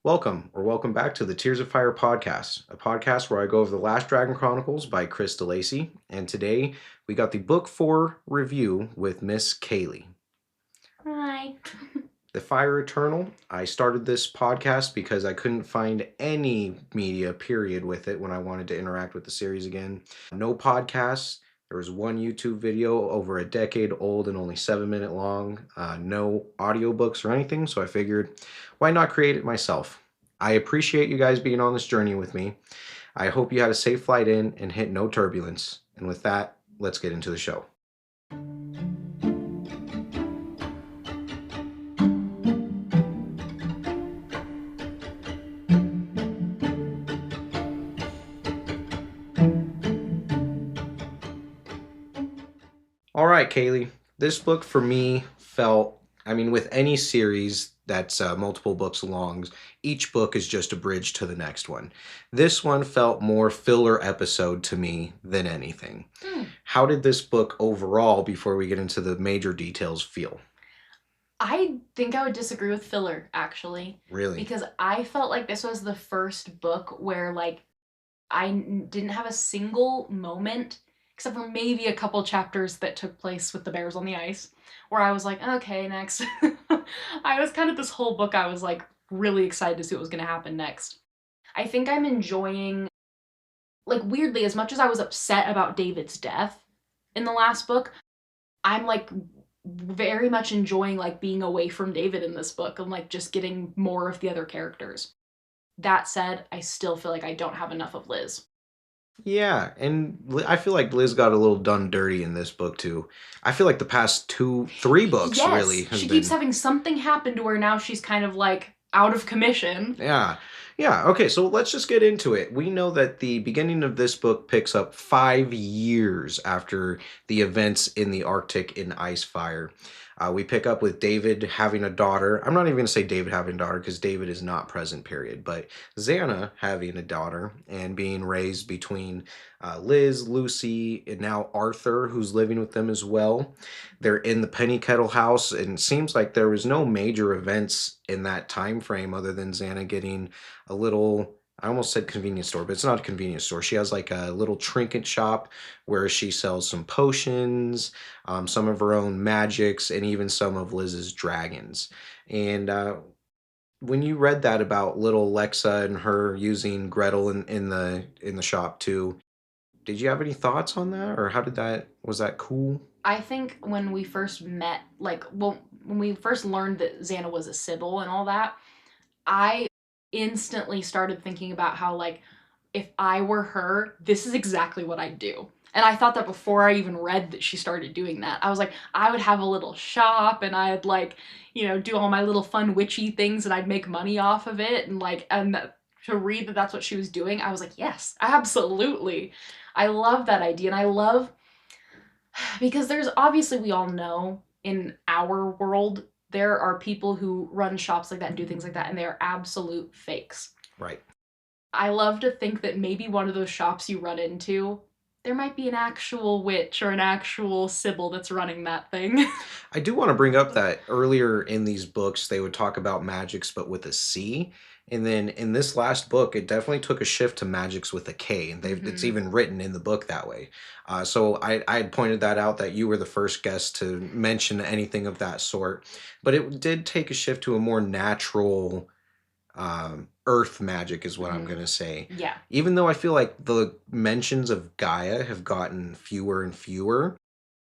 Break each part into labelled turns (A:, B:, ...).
A: Welcome back to the Tears of Fire podcast, a podcast where I go over the Last Dragon Chronicles by Chris DeLacy. And today we got the book 4 review with Miss Kaylee.
B: Hi.
A: The Fire Eternal. I started this podcast because I couldn't find any media, period, with it when I wanted to interact with the series again. No podcasts. There was one YouTube video over a decade old and only 7 minutes long. No audiobooks or anything, so I figured, why not create it myself? I appreciate you guys being on this journey with me. I hope you had a safe flight in and hit no turbulence. And with that, let's get into the show. All right, Kaylee. This book for me felt, with any series that's multiple books long, each book is just a bridge to the next one. This one felt more filler episode to me than anything. How did this book overall, before we get into the major details, feel?
B: I think I would disagree with filler, actually.
A: Really?
B: Because I felt like this was the first book where, didn't have a single moment, except for maybe a couple chapters that took place with the bears on the ice, where I was like, okay, next. I was kind of this whole book, I was like really excited to see what was going to happen next. I think I'm enjoying, weirdly, as much as I was upset about David's death in the last book, I'm very much enjoying being away from David in this book and just getting more of the other characters. That said, I still feel like I don't have enough of Liz.
A: Yeah, and I feel like Liz got a little done dirty in this book too. I feel like the past 3 books
B: Yes,
A: really has
B: she
A: been...
B: keeps having something happen to her now she's kind of out of commission.
A: Yeah. Yeah, okay, so let's just get into it. We know that the beginning of this book picks up 5 years after the events in the Arctic in Icefire. We pick up with David having a daughter. I'm not even going to say David having a daughter because David is not present, period. But Xana having a daughter and being raised between Liz, Lucy, and now Arthur, who's living with them as well. They're in the Penny Kettle house, and it seems like there was no major events in that time frame other than Xana getting a little... I almost said convenience store, but it's not a convenience store. She has like a little trinket shop where she sells some potions, some of her own magics, and even some of Liz's dragons. And when you read that about little Lexa and her using Gretel in the shop too, did you have any thoughts on that, or was that cool?
B: I think when we first met, when we first learned that Xana was a Sybil and all that, I instantly started thinking about how, if I were her, this is exactly what I'd do. And I thought that before I even read that she started doing that. I was like, I would have a little shop and I'd do all my little fun witchy things and I'd make money off of it. To read that that's what she was doing, I was like, yes, absolutely. I love that idea. And I love, because there's obviously, we all know in our world, there are people who run shops like that and do things like that, and they are absolute fakes.
A: Right.
B: I love to think that maybe one of those shops you run into, there might be an actual witch or an actual Sybil that's running that thing.
A: I do want to bring up that earlier in these books, they would talk about magics, but with a C. And then in this last book, it definitely took a shift to magics with a K, and it's even written in the book that way. So I had pointed that out, that you were the first guest to mention anything of that sort. But it did take a shift to a more natural earth magic is what I'm going to say.
B: Yeah.
A: Even though I feel like the mentions of Gaia have gotten fewer and fewer,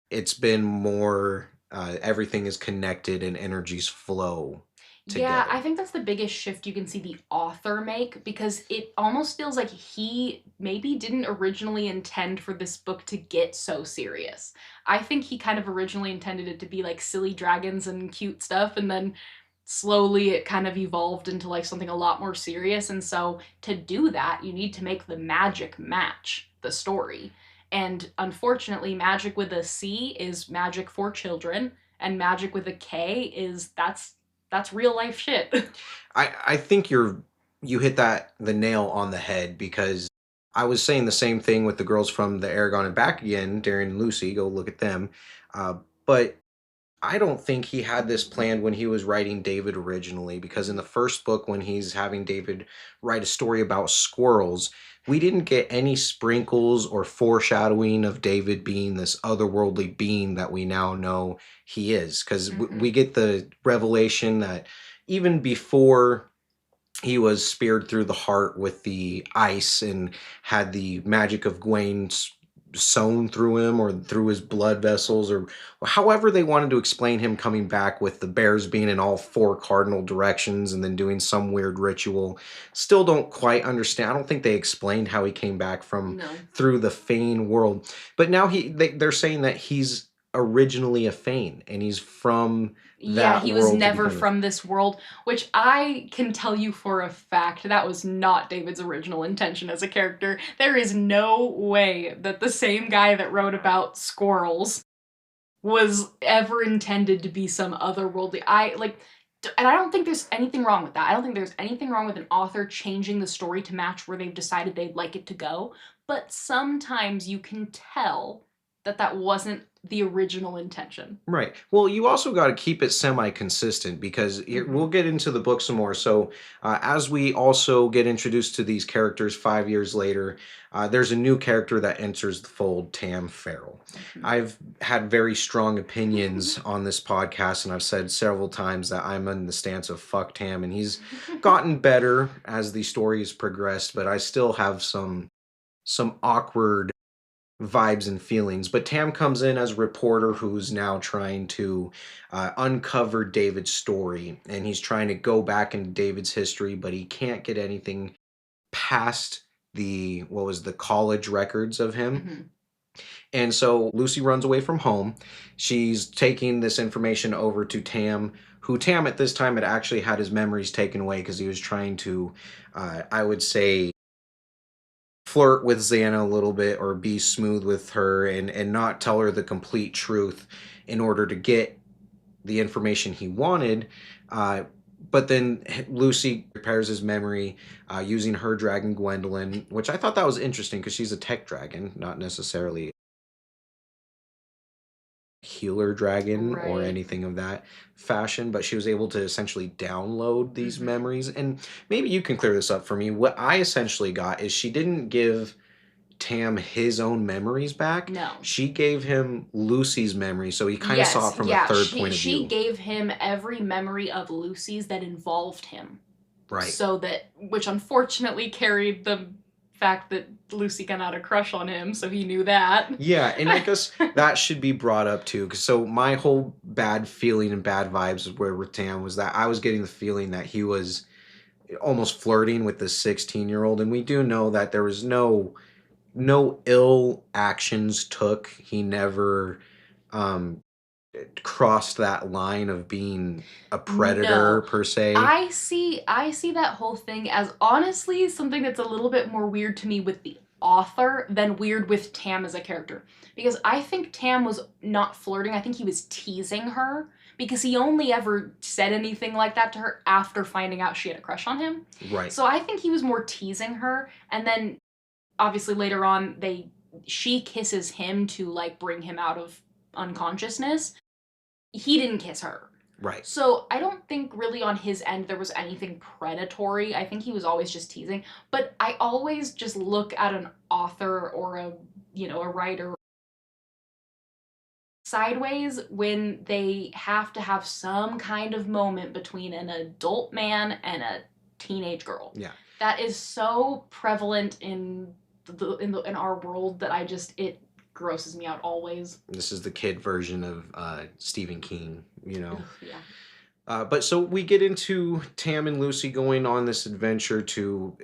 A: it's been more everything is connected and energies flow together.
B: Yeah, I think that's the biggest shift you can see the author make, because it almost feels like he maybe didn't originally intend for this book to get so serious. I think he kind of originally intended it to be silly dragons and cute stuff, and then slowly it kind of evolved into something a lot more serious. And so to do that, you need to make the magic match the story. And unfortunately, magic with a C is magic for children, and magic with a K is that's real life shit.
A: I think you hit the nail on the head, because I was saying the same thing with the girls from the Aragon and Back Again, Darren and Lucy, go look at them. But I don't think he had this planned when he was writing David originally, because in the first book, when he's having David write a story about squirrels, we didn't get any sprinkles or foreshadowing of David being this otherworldly being that we now know he is. Because we
B: Hmm.
A: get the revelation that even before he was speared through the heart with the ice and had the magic of Gwaine sewn through him or through his blood vessels, or however they wanted to explain him coming back with the bears being in all four cardinal directions and then doing some weird ritual. Still don't quite understand. I don't think they explained how he came back from
B: No.
A: through the Fane world. But now they're saying that he's originally a Fane and he's from
B: Yeah,
A: that
B: he was
A: world to
B: never
A: begin with.
B: from this world, which I can tell you for a fact that was not David's original intention as a character. There is no way that the same guy that wrote about squirrels was ever intended to be some otherworldly. And I don't think there's anything wrong with that. I don't think there's anything wrong with an author changing the story to match where they've decided they'd like it to go. But sometimes you can tell that that wasn't the original intention.
A: Right. Well, you also got to keep it semi-consistent, because
B: Hmm.
A: we'll get into the book some more. So, as we also get introduced to these characters 5 years later, there's a new character that enters the fold, Tam Farrell. I've had very strong opinions on this podcast, and I've said several times that I'm in the stance of fuck Tam, and he's gotten better as the story has progressed, but I still have some awkward vibes and feelings. But Tam comes in as a reporter who's now trying to uncover David's story, and he's trying to go back into David's history, but he can't get anything past the what was the college records of him.
B: Hmm.
A: And so Lucy runs away from home. She's taking this information over to Tam, who Tam at this time had actually had his memories taken away because he was trying to, I would say, flirt with Xana a little bit or be smooth with her, and not tell her the complete truth in order to get the information he wanted. Uh, but then Lucy repairs his memory using her dragon Gwendolyn, which I thought that was interesting because she's a tech dragon, not necessarily healer dragon or
B: Right.
A: anything of that fashion, but she was able to essentially download these
B: Hmm.
A: memories. And maybe you can clear this up for me. What I essentially got is she didn't give Tam his own memories back.
B: No.
A: She gave him Lucy's memory, so he kind of saw
B: Yes,
A: it from a
B: yeah,
A: third
B: she
A: point of
B: she
A: view.
B: gave him every memory of Lucy's that involved him.
A: Right.
B: So that, which unfortunately carried the fact that Lucy kind of had a crush on him, so he knew that.
A: Yeah, and I guess that should be brought up too. 'Cause so my whole bad feeling and bad vibes were with Tam was that I was getting the feeling that he was almost flirting with this 16-year-old, and we do know that there was no ill actions took. He never um crossed that line of being a predator
B: No.
A: per se.
B: I see that whole thing as honestly something that's a little bit more weird to me with the author than weird with Tam as a character. Because I think Tam was not flirting, I think he was teasing her because he only ever said anything like that to her after finding out she had a crush on him.
A: Right.
B: So I think he was more teasing her, and then obviously later on she kisses him to like bring him out of unconsciousness. He didn't kiss her.
A: Right.
B: So I don't think really on his end there was anything predatory. I think he was always just teasing. But I always just look at an author or a writer sideways when they have to have some kind of moment between an adult man and a teenage girl.
A: Yeah.
B: That is so prevalent in our world that it grosses me out always.
A: This is the kid version of Stephen King, you know.
B: Ugh, yeah.
A: But so we get into Tam and Lucy going on this adventure to,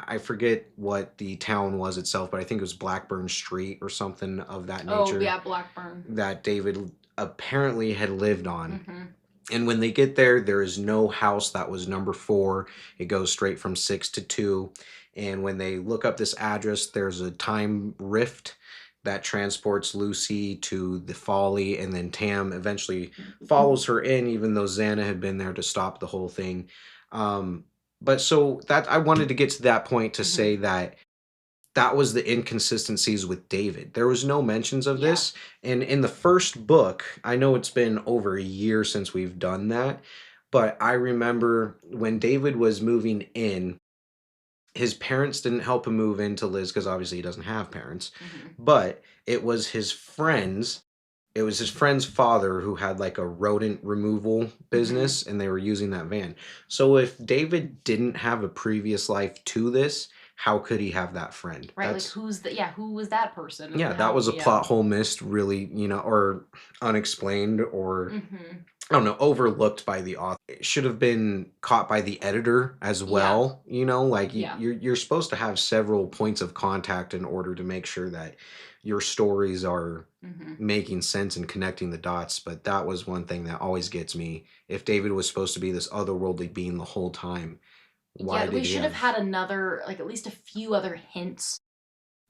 A: I forget what the town was itself, but I think it was Blackburn Street or something of that
B: Oh
A: nature
B: yeah, Blackburn.
A: that David apparently had lived on.
B: Hmm.
A: And when they get there, there is no house that was number 4. It goes straight from 6 to 2. And when they look up this address, there's a time rift that transports Lucy to the folly, and then Tam eventually follows her in, even though Xana had been there to stop the whole thing. Um, but so that I wanted to get to that point to
B: Hmm.
A: say that that was the inconsistencies with David. There was no mentions of
B: Yeah.
A: this. And in the first book, I know it's been over a year since we've done that, but I remember when David was moving in, his parents didn't help him move into Liz because obviously he doesn't have parents,
B: Hmm.
A: but it was his friend's father who had like a rodent removal
B: Hmm.
A: business and they were using that van. So if David didn't have a previous life to this, how could he have that friend?
B: Right. Like who was that person
A: Yeah,
B: and
A: that
B: how?
A: was a
B: Yeah.
A: plot hole missed, really, or unexplained, or
B: Hmm.
A: I don't know, overlooked by the author. It should have been caught by the editor as
B: Yeah.
A: well. Like
B: Yeah.
A: you're supposed to have several points of contact in order to make sure that your stories are
B: Hmm.
A: making sense and connecting the dots. But that was one thing that always gets me. If David was supposed to be this otherworldly being the whole time, why
B: Yeah. We
A: did he
B: should have
A: have
B: had another, like at least a few other hints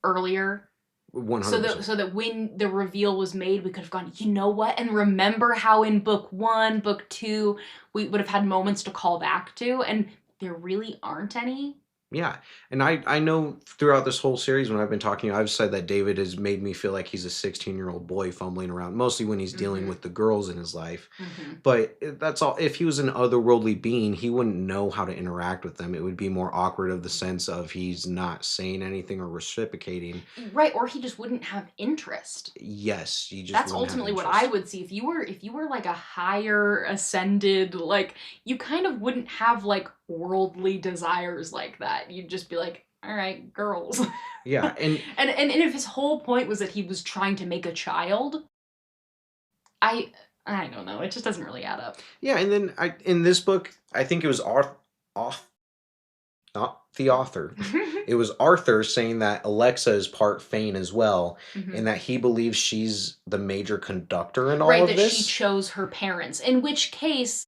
B: earlier, so that
A: 100%?
B: when the reveal was made, we could have gone, you know what, and remember how in book one, book two, we would have had moments to call back to, and there really aren't any.
A: Yeah. And I know throughout this whole series when I've been talking, I've said that David has made me feel like he's a 16-year-old boy fumbling around, mostly when he's dealing
B: Mm-hmm.
A: with the girls in his life.
B: Mm-hmm.
A: But that's all. If he was an otherworldly being, he wouldn't know how to interact with them. It would be more awkward of the sense of he's not saying anything or reciprocating.
B: Right, or he just wouldn't have interest.
A: Yes, he just
B: That's
A: wouldn't have
B: ultimately what I
A: interest.
B: would see. If you were like a higher ascended, like you kind of wouldn't have like worldly desires like that. You'd just be like, all right, girls.
A: Yeah.
B: And if his whole point was that he was trying to make a child, I I don't know. It just doesn't really add up.
A: Yeah. And then in this book, I think it was not the author. It was Arthur saying that Alexa is part Fane as well,
B: Hmm.
A: and that he believes she's the major conductor in all
B: Right,
A: of
B: that she
A: this.
B: chose her parents. In which case,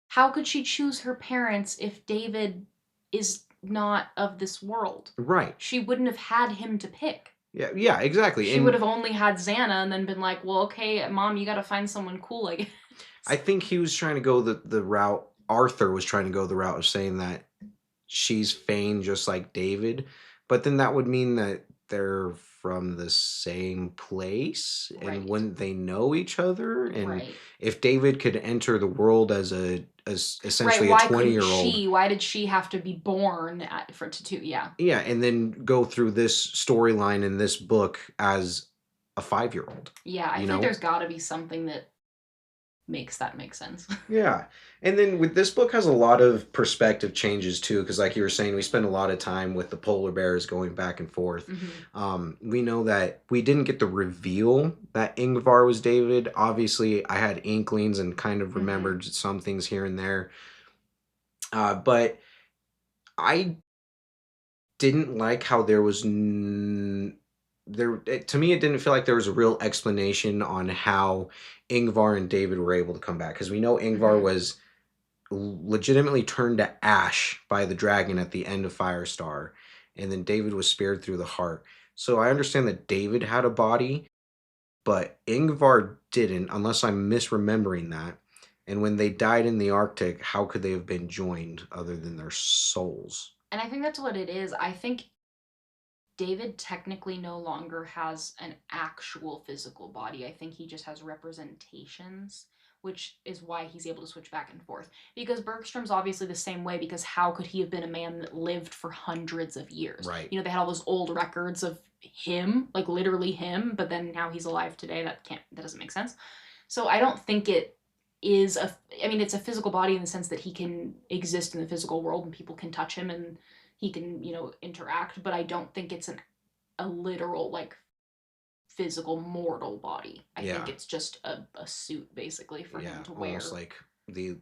B: how could she choose her parents if David is not of this world?
A: Right.
B: She wouldn't have had him to pick.
A: Yeah, yeah, exactly.
B: She would
A: And
B: have only had Xana and then been like, well, okay, mom, you gotta find someone cool, I guess.
A: I think he was trying to go the route Arthur was trying to go the route of saying that she's Fane just like David, but then that would mean that they're from the same place, and
B: Right.
A: wouldn't they know each other? And
B: Right.
A: if David could enter the world as
B: Right.
A: essentially a
B: Why couldn't
A: 20-year-old.
B: she? Why did she have to be born for to two? Yeah.
A: Yeah, and then go through this storyline in this book as a 5-year-old,
B: Yeah. I
A: you
B: feel like
A: know?
B: there's got to be something that makes that make sense.
A: Yeah. And then with this book has a lot of perspective changes too, because like you were saying, we spend a lot of time with the polar bears going back and forth.
B: Hmm.
A: We know that we didn't get the reveal that Ingvar was David. Obviously, I had inklings and kind of
B: Hmm.
A: remembered some things here and there. But I didn't like how there was to me it didn't feel like there was a real explanation on how Ingvar and David were able to come back, because we know Ingvar
B: Hmm.
A: was legitimately turned to ash by the dragon at the end of Firestar, and then David was spared through the heart. So I understand that David had a body, but Ingvar didn't, unless I'm misremembering that. And when they died in the Arctic, how could they have been joined other than their souls?
B: And I think that's what it is. I think David technically no longer has an actual physical body. I think he just has representations, which is why he's able to switch back and forth. Because Bergstrom's obviously the same way, because how could he have been a man that lived for hundreds of years?
A: Right.
B: You know, they had all those old records of him, like literally him, but then now he's alive today. That doesn't make sense. So I don't think it is I mean, it's a physical body in the sense that he can exist in the physical world and people can touch him and he can, interact, but I don't think it's a literal, like, physical mortal body. I think
A: Yeah.
B: it's just a suit basically for him
A: Yeah.
B: to
A: Almost
B: wear.
A: like the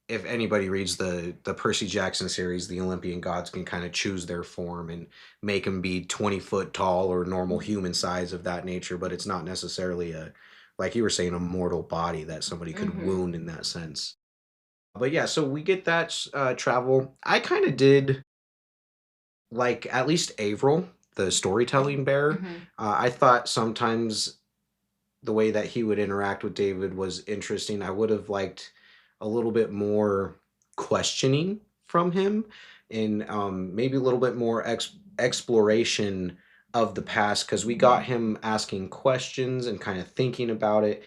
A: if anybody reads the Percy Jackson series, the Olympian gods can kind of choose their form and make them be 20 foot tall or normal human size of that nature, but it's not necessarily like you were saying, a mortal body that somebody could
B: Mm-hmm.
A: wound in that sense. But yeah, so we get that travel. I kind of did like at least Avril, the storytelling bear.
B: Mm-hmm.
A: I thought sometimes the way that he would interact with David was interesting. I would have liked a little bit more questioning from him, in maybe a little bit more exploration of the past because we got
B: Mhm.
A: him asking questions and kind of thinking about it.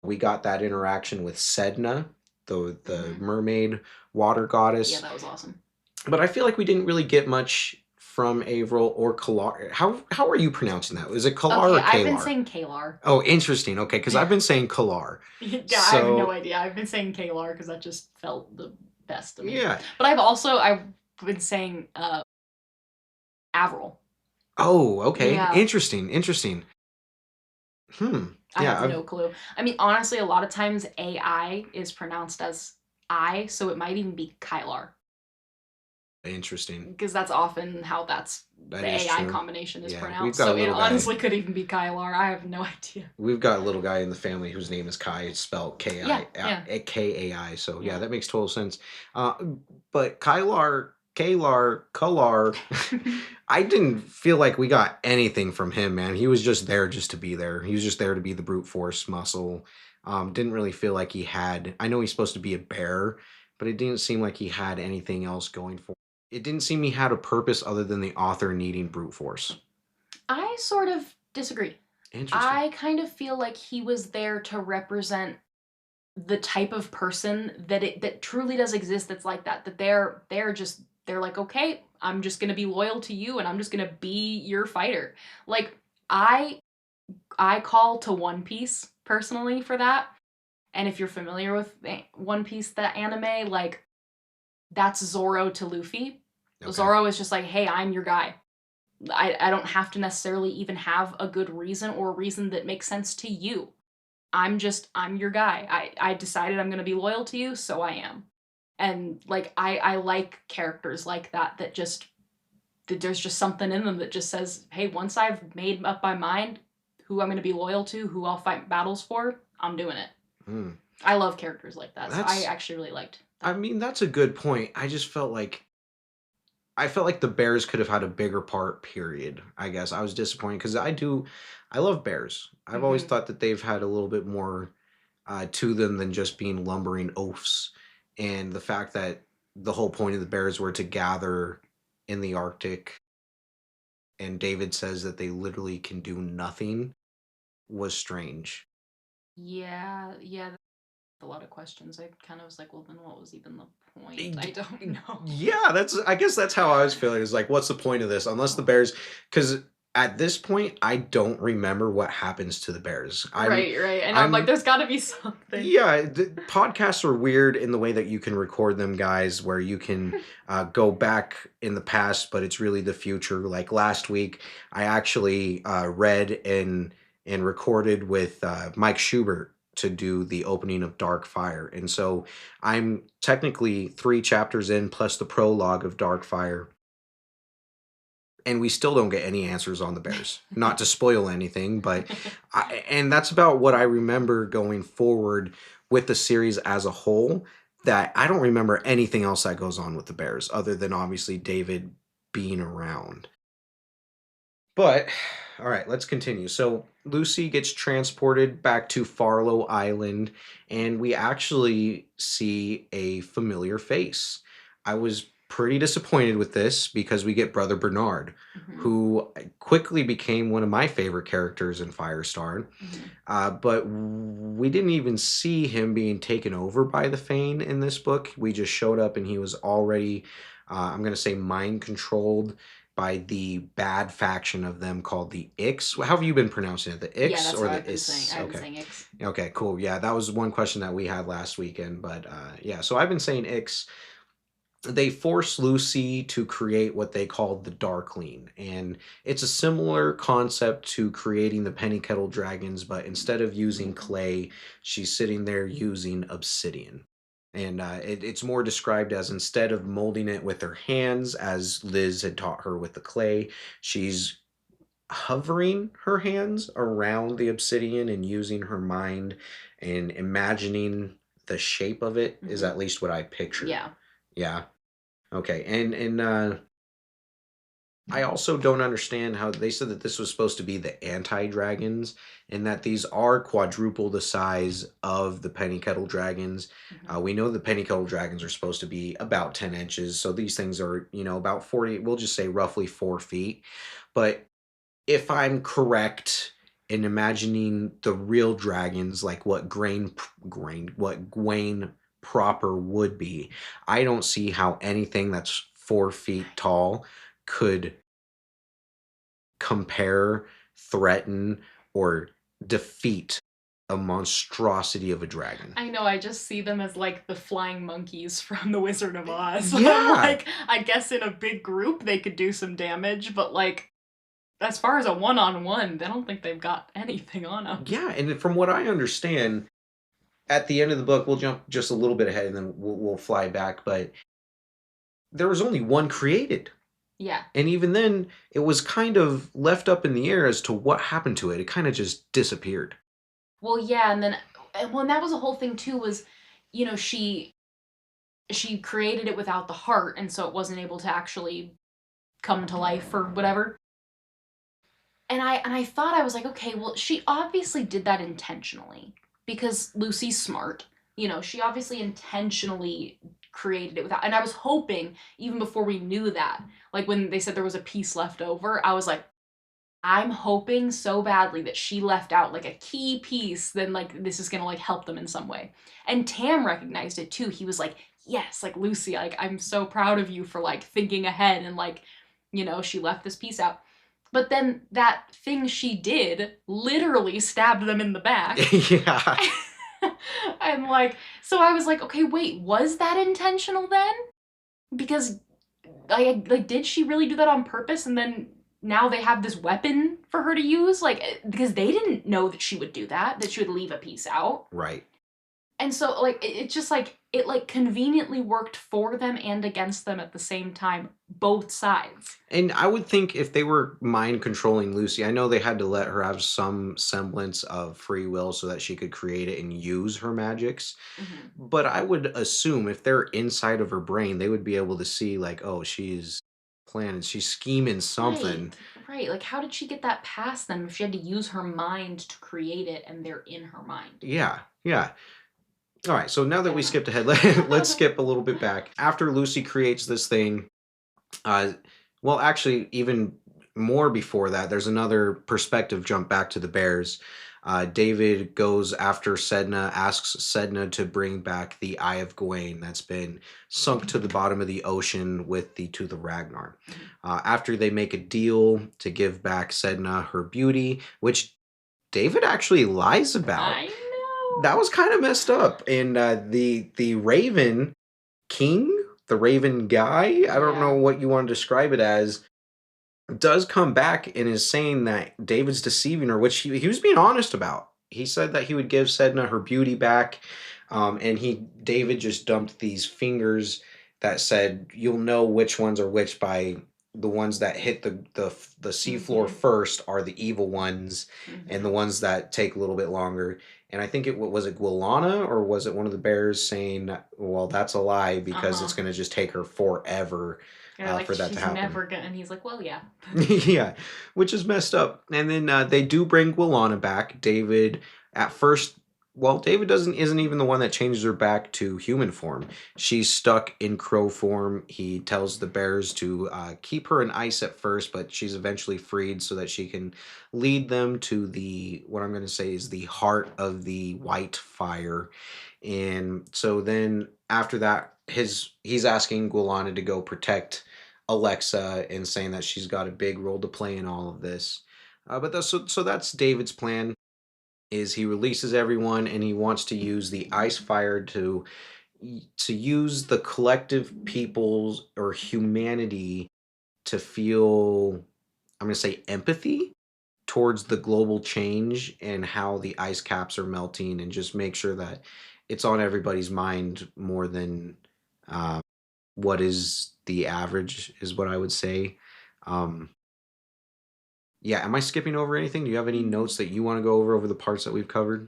A: We got that interaction with Sedna, the
B: Mhm.
A: mermaid water
B: Yeah,
A: goddess.
B: that was awesome.
A: But I feel like we didn't really get much from Avril or Kalar. How are you pronouncing that? Is it Kalar
B: Okay,
A: or
B: I've been
A: Kalar?
B: saying Kalar.
A: Oh, interesting. Okay, because I've been saying Kalar.
B: Yeah, I have no
A: So
B: idea. I've been saying Kalar because that just felt the best to me.
A: yeah.
B: But I've been saying Avril.
A: Oh, okay.
B: Yeah,
A: Interesting. Interesting. Hmm.
B: I
A: Yeah.
B: have no clue. I mean, honestly, a lot of times AI is pronounced as I, so it might even be Kylar
A: Interesting.
B: because that's often how
A: That
B: the
A: is
B: AI
A: true.
B: combination is
A: Yeah, we've
B: pronounced.
A: got a
B: So it
A: little guy.
B: honestly could even be Kylar. I have no idea.
A: We've got a little guy in the family whose name is Kai. It's spelled
B: Yeah, yeah,
A: Kai. So yeah,
B: yeah.
A: that makes total sense. Uh, but Kalar, I didn't feel like we got anything from him, man. He was just there just to be there. He was just there to be the brute force muscle. Didn't really feel like he had. I know he's supposed to be a bear, but it didn't seem like he had anything else going for. It didn't seem he had a purpose other than the author needing brute force.
B: I sort of disagree.
A: Interesting.
B: I kind of feel like he was there to represent the type of person that truly does exist that's like that. That they're like, okay, I'm just gonna be loyal to you and I'm just gonna be your fighter. Like I I call to One Piece personally for that. And if you're familiar with One Piece, the anime, like that's Zoro to Luffy.
A: Okay.
B: Zoro is just like, hey, I'm your guy. I don't have to necessarily even have a good reason or a reason that makes sense to you. I'm your guy. I decided I'm gonna be loyal to you, so I am. And like I like characters like that that just that there's just something in them that just says, hey, once I've made up my mind who I'm gonna be loyal to, who I'll fight battles for, I'm doing it.
A: Hmm.
B: I love characters like that, so I
A: That's
B: actually really liked
A: I
B: that.
A: mean, that's a good point. I felt like the Bears could have had a bigger part, period. I guess I was disappointed because I love Bears. I've always
B: Hmm.
A: thought that they've had a little bit more to them than just being lumbering oafs. And the fact that the whole point of the Bears were to gather in the Arctic, and David says that they literally can do nothing was strange.
B: Yeah, yeah. That's a lot of questions. I kind of was like, well, then what was even the point? I
A: Y-
B: don't know.
A: Yeah, that's I guess that's how I was feeling. Is like, what's the point of this? Unless the Bears, because at this point, I don't remember what happens to the Bears.
B: Right, right. And I'm like,
A: I'm
B: there's got to be something.
A: yeah. Podcasts are weird in the way that you can record them, guys, where you can go back in the past, but it's really the future. Like last week, I actually read and recorded with Mike Schubert to do the opening of Dark Fire. And so I'm technically 3 chapters in plus the prologue of Dark Fire. And we still don't get any answers on the Bears. Not to spoil anything, but and that's about what I remember going forward with the series as a whole. That I don't remember anything else that goes on with the Bears other than obviously David being around. But all right, let's continue. So Lucy gets transported back to Farlow Island, and we actually see a familiar face. I was pretty disappointed with this because we get Brother Bernard,
B: Hmm.
A: who quickly became one of my favorite characters in Firestar.
B: Hmm.
A: But we didn't even see him being taken over by the Fane in this book. We just showed up and he was already, I'm going to say, mind controlled by the bad faction of them called the Ix. How have you been pronouncing it? The
B: Yeah,
A: Ix
B: that's
A: or
B: how
A: the Is?
B: I've been
A: Okay.
B: saying X.
A: Okay, cool. Yeah, that was one question that we had last weekend. But yeah, so I've been saying Ix. They force Lucy to create what they called the Darkling. And it's a similar concept to creating the Penny Kettle Dragons, but instead of using clay, she's sitting there using obsidian. And it's more described as instead of molding it with her hands, as Liz had taught her with the clay, she's hovering her hands around the obsidian and using her mind and imagining the shape of it, is
B: Hmm.
A: at least what I pictured.
B: Yeah.
A: Yeah. Okay, and I also don't understand how they said that this was supposed to be the anti-dragons and that these are quadruple the size of the penny kettle dragons.
B: Mhm.
A: We know the penny kettle dragons are supposed to be about 10 inches. So these things are, about 40, we'll just say roughly 4 feet. But if I'm correct in imagining the real dragons, like what Gwaine proper would be, I don't see how anything that's 4 feet tall could compare, threaten, or defeat a monstrosity of a dragon.
B: I know, I just see them as like the flying monkeys from The Wizard of Oz. I'm
A: Yeah.
B: like, I guess in a big group they could do some damage, but like, as far as a one-on-one, they don't think they've got anything on them.
A: Yeah, and from what I understand, at the end of the book, we'll jump just a little bit ahead and then we'll fly back, but there was only one created.
B: Yeah.
A: And even then, it was kind of left up in the air as to what happened to it. It kind of just disappeared.
B: Well, yeah, and then well, and that was the whole thing too was, she created it without the heart, and so it wasn't able to actually come to life or whatever. And I thought, I was like, okay, well, she obviously did that intentionally because Lucy's smart. She obviously intentionally created it without, and I was hoping even before we knew that, like when they said there was a piece left over, I was like, I'm hoping so badly that she left out like a key piece, then like this is gonna like help them in some way. And Tam recognized it too. He was like, yes, like Lucy, like I'm so proud of you for like thinking ahead and like, she left this piece out. But then that thing she did literally stabbed them in the back.
A: Yeah.
B: And like, so I was like, okay, wait, was that intentional then? Because like did she really do that on purpose, and then now they have this weapon for her to use, like because they didn't know that she would do that, that she would leave a piece out.
A: Right.
B: And so like it's just like it like conveniently worked for them and against them at the same time, both sides.
A: And I would think if they were mind controlling Lucy, I know they had to let her have some semblance of free will so that she could create it and use her magics.
B: Hmm.
A: But I would assume if they're inside of her brain, they would be able to see, like, oh, she's planning, she's scheming
B: Right,
A: something.
B: right, like how did she get that past them if she had to use her mind to create it and they're in her mind?
A: Yeah. Yeah. All right. So now that
B: I
A: we
B: don't
A: skipped ahead, let's
B: know.
A: skip a little bit back. After Lucy creates this thing, Uh, well, actually, even more before that, there's another perspective jump back to the Bears. David goes after Sedna, asks Sedna to bring back the Eye of Gawain that's been sunk to the bottom of the ocean with the Tooth of Ragnar.
B: Mhm.
A: After they make a deal to give back Sedna her beauty, which David actually lies about.
B: I know.
A: That was kind of messed up. And the Raven King, the Raven guy, I don't know
B: Yeah.
A: what you want to describe it as, does come back and is saying that David's deceiving her, which he was being honest about. He said that he would give Sedna her beauty back, and David just dumped these fingers that said you'll know which ones are which by the ones that hit the seafloor
B: Mhm.
A: first are the evil ones, and the
B: Mhm.
A: ones that take a little bit longer. And I think was it Guilana or was it one of the bears saying, "Well, that's a lie because it's
B: Uh-huh.
A: going to just take her forever
B: They're like,
A: for that to
B: she's
A: happen."
B: never gonna, and he's like, well, yeah.
A: Yeah, which is messed up. And then they do bring Guilana back. David, at first, well, David doesn't isn't even the one that changes her back to human form. She's stuck in crow form. He tells the bears to keep her in ice at first, but she's eventually freed so that she can lead them to the what I'm going to say is the heart of the white fire. And so then after that, he's asking Guilana to go protect Alexa and saying that she's got a big role to play in all of this. So that's David's plan is he releases everyone and he wants to use the ice fire to use the collective people's or humanity to feel I'm going to say empathy towards the global change and how the ice caps are melting and just make sure that it's on everybody's mind more than uh, what is the average is what I would say. Um, yeah, am I skipping over anything? Do you have any notes that you want to go over the parts that we've covered?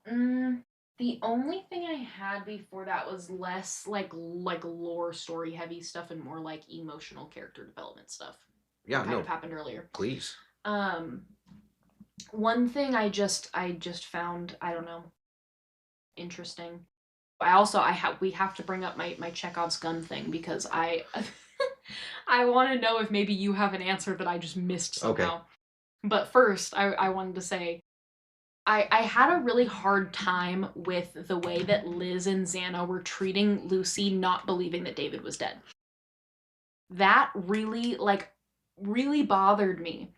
B: Mm, the only thing I had before that was less like lore story heavy stuff and more like emotional character development stuff.
A: Yeah,
B: kind of
A: no,
B: happened earlier.
A: please.
B: Um, one thing I just found, I don't know, interesting. We have to bring up my Chekhov's gun thing because I I want to know if maybe you have an answer that I just missed
A: Okay.
B: somehow. But first, I wanted to say I had a really hard time with the way that Liz and Xana were treating Lucy, not believing that David was dead. That really, like, really bothered me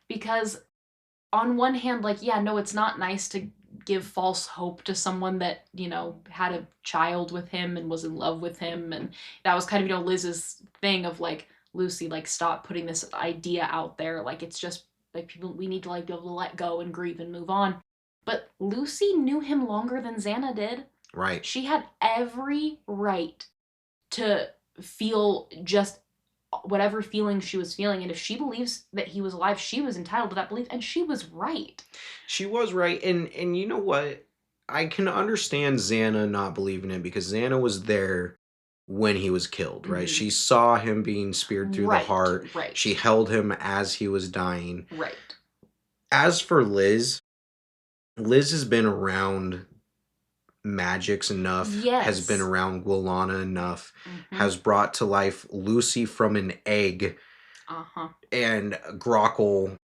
B: because on one hand, like, yeah, no, it's not nice to give false hope to someone that, had a child with him and was in love with him. And that was kind of, Liz's thing of like, Lucy, like, stop putting this idea out there. Like, it's just like people, we need to like be able to let go and grieve and move on. But Lucy knew him longer than Xana did.
A: Right.
B: She had every right to feel just whatever feelings she was feeling. And if she believes that he was alive, she was entitled to that belief. And she was right.
A: She was right, and you know what? I can understand Xana not believing it because Xana was there when he was killed, right?
B: Mm-hmm.
A: She saw him being speared through the
B: Right,
A: heart. She
B: right,
A: held him as he was dying.
B: right.
A: As for Liz, Liz has been around Magix enough, has been
B: Yes.
A: around Guilana enough,
B: Mm-hmm.
A: has brought to life Lucy from an egg,
B: Uh-huh.
A: and Grockle,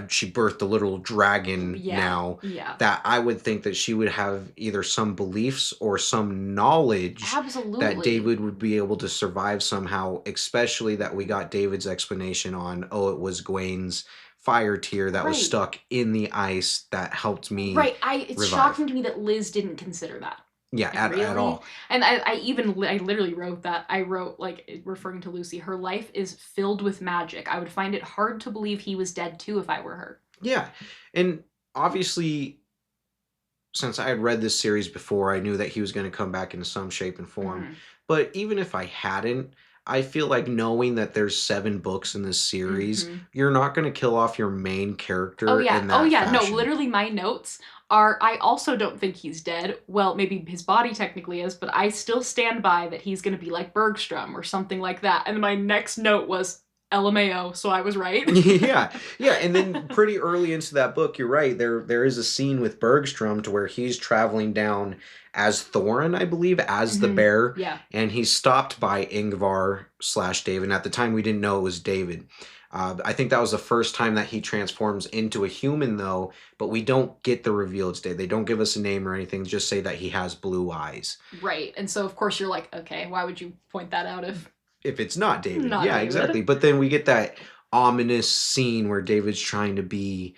A: she birthed a little dragon
B: Yeah,
A: now,
B: yeah.
A: that I would think that she would have either some beliefs or some knowledge that
B: Absolutely.
A: David would be able to survive somehow, especially that we got David's explanation on, oh, it was Gwen's fire tear that was
B: Right.
A: stuck in the ice that helped me
B: Right. It's
A: revive.
B: shocking to me that Liz didn't consider that.
A: Yeah,
B: Like,
A: at
B: really?
A: all.
B: And I literally wrote that. I wrote, like, referring to Lucy, her life is filled with magic. I would find it hard to believe he was dead too if I were her.
A: Yeah. And obviously, since I had read this series before, I knew that he was going to come back in some shape and form.
B: Mm-hmm.
A: But even if I hadn't, I feel like knowing that there's 7 books in this series,
B: Mm-hmm.
A: you're not going to kill off your main
B: Oh
A: character
B: yeah.
A: in
B: Oh
A: that
B: yeah. No,
A: fashion.
B: literally my notes are I also don't think he's dead. Well, maybe his body technically is, but I still stand by that he's going to be like Bergstrom or something like that. And my next note was LMAO, so I was right.
A: Yeah, yeah, and then pretty early into that book, you're right. There is a scene with Bergstrom to where he's traveling down as Thorin, I believe, as the
B: Hmm.
A: bear,
B: Yeah.
A: and he's stopped by Ingvar slash David. And at the time, we didn't know it was David. I think that was the first time that he transforms into a human, though. But we don't get the reveal it's David. They don't give us a name or anything. Just say that he has blue eyes.
B: Right. And so of course you're like, okay, why would you point that out
A: If it's not
B: if
A: David.
B: not
A: Yeah,
B: David?
A: exactly. But then we get that ominous scene where David's trying to be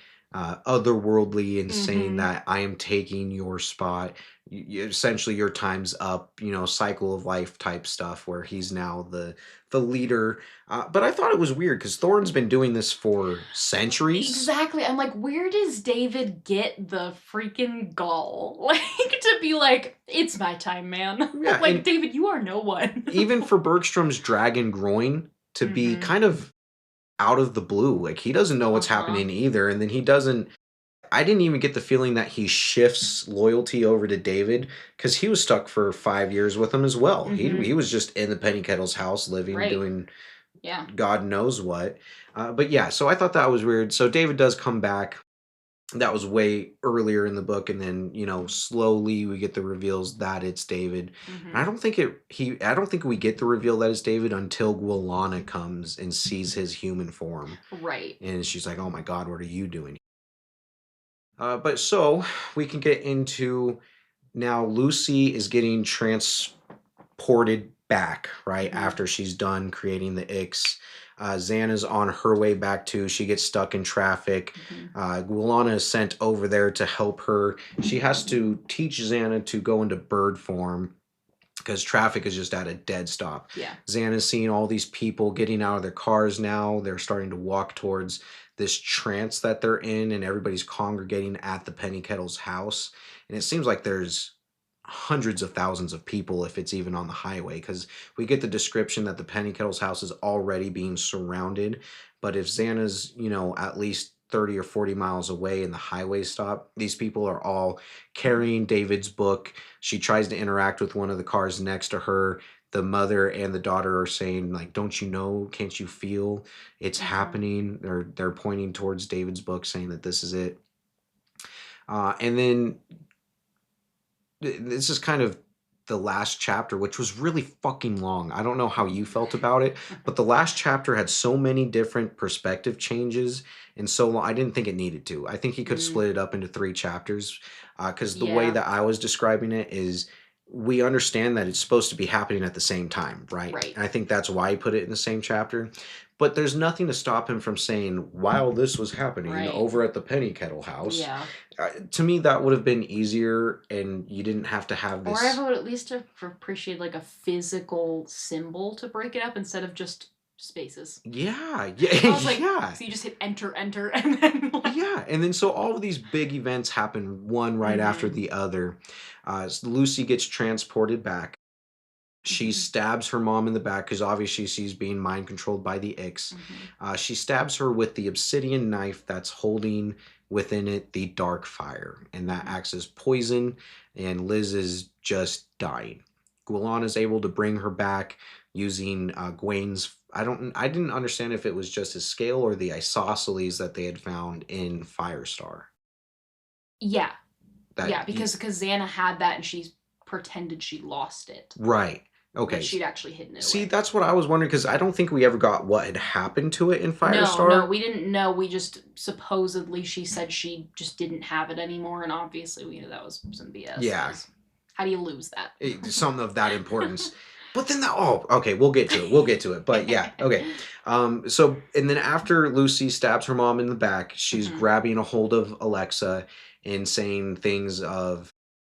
A: otherworldly and saying
B: Mm-hmm.
A: that I am taking your spot. Essentially, your time's up. Cycle of life type stuff where he's now the leader. But I thought it was weird because Thorne's been doing this for centuries.
B: Exactly. I'm like, where does David get the freaking gall? Like to be like, it's my time, man.
A: Yeah,
B: Like,
A: and
B: David, you are no one.
A: even for Bergstrom's dragon groin to be
B: Mm-hmm.
A: kind of out of the blue, like he doesn't know what's
B: Uh-huh.
A: happening either, and then he doesn't. I didn't even get the feeling that he shifts loyalty over to David because he was stuck for 5 years with him as well.
B: Mm-hmm.
A: He was just in the Penny Kettle's house, living,
B: Right.
A: doing
B: Yeah.
A: God knows what. But yeah, so I thought that was weird. So David does come back. That was way earlier in the book, and then slowly we get the reveals that it's David. And I
B: Mm-hmm.
A: don't think I don't think we get the reveal that it's David until Guilana comes and sees his human form,
B: Right.
A: and she's like, "Oh my God, what are you doing?" But so we can get into now. Lucy is getting transported back right
B: Mm-hmm.
A: after she's done creating the Ix. Xana's on her way back too. She gets stuck in traffic.
B: Mm-hmm.
A: Guilana is sent over there to help her. She has to teach Xana to go into bird form because traffic is just at a dead stop.
B: Yeah.
A: Xana's seeing all these people getting out of their cars now. They're starting to walk towards this trance that they're in, and everybody's congregating at the Penny Kettle's house. And it seems like there's hundreds of thousands of people if it's even on the highway because we get the description that the Penny Kettle's house is already being surrounded. But if Xana's, at least 30 or 40 miles away in the highway stop, these people are all carrying David's book. She tries to interact with one of the cars next to her. the mother and the daughter are saying like, "Don't you know? Can't you feel it's
B: Uh-huh.
A: happening?" They're pointing towards David's book, saying that this is it. And then this is kind of the last chapter, which was really fucking long. I don't know how you felt about it, but the last chapter had so many different perspective changes and so long. I didn't think it needed to. I think he could
B: Mm,
A: split it up into three chapters because the way
B: yeah,
A: that I was describing it is we understand that it's supposed to be happening at the same time, right?
B: right,
A: And I think that's why he put it in the same chapter. But there's nothing to stop him from saying, while this was happening
B: right.
A: over at the Penny Kettle house,
B: Yeah.
A: to me that would have been easier and you didn't have to have
B: Or I
A: this.
B: would at least have appreciated like a physical symbol to break it up instead of just spaces.
A: Yeah,
B: I
A: yeah,
B: was like,
A: yeah,
B: so you just hit enter, enter, and then like,
A: yeah. And then so all of these big events happen one right after
B: mm-hmm,
A: the other. Lucy gets transported back. She
B: mm-hmm,
A: stabs her mom in the back because obviously she's being mind controlled by the Ix.
B: mm-hmm,
A: She stabs her with the obsidian knife that's holding within it the dark fire, and that
B: mm-hmm.
A: acts as poison. And Liz is just dying. Guilan is able to bring her back using Gwen's. I didn't understand if it was just his scale or the isosceles that they had found in Firestar.
B: Yeah,
A: That
B: yeah, because Xana had that and she pretended she lost it,
A: right.
B: but
A: Okay.
B: she'd actually hidden it
A: See,
B: away.
A: that's what I was wondering because I don't think we ever got what had happened to it in
B: No, no,
A: Firestar.
B: we didn't know. We just supposedly she said she just didn't have it anymore, and obviously we knew that was some BS.
A: Yeah,
B: Because how do you lose that?
A: something of that importance. But then that, oh, okay, we'll get to it. We'll get to it. But yeah, okay. So and then after Lucy stabs her mom in the back, she's
B: Hmm.
A: grabbing a hold of Alexa and saying things of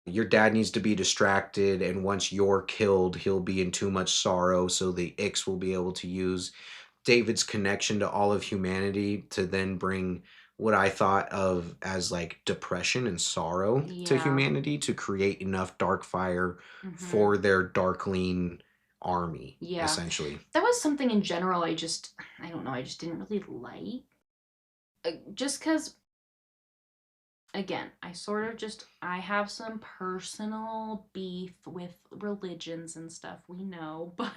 A: your dad needs to be distracted, and once you're killed, he'll be in too much sorrow, so the Ix will be able to use David's connection to all of humanity to then bring what I thought of as like depression and sorrow to
B: Yeah.
A: humanity to create enough dark fire
B: Hmm.
A: for their darkling army,
B: Yeah.
A: essentially.
B: That was something in general I don't know, I just didn't really like. Just because, again, I have some personal beef with religions and stuff, we know, but.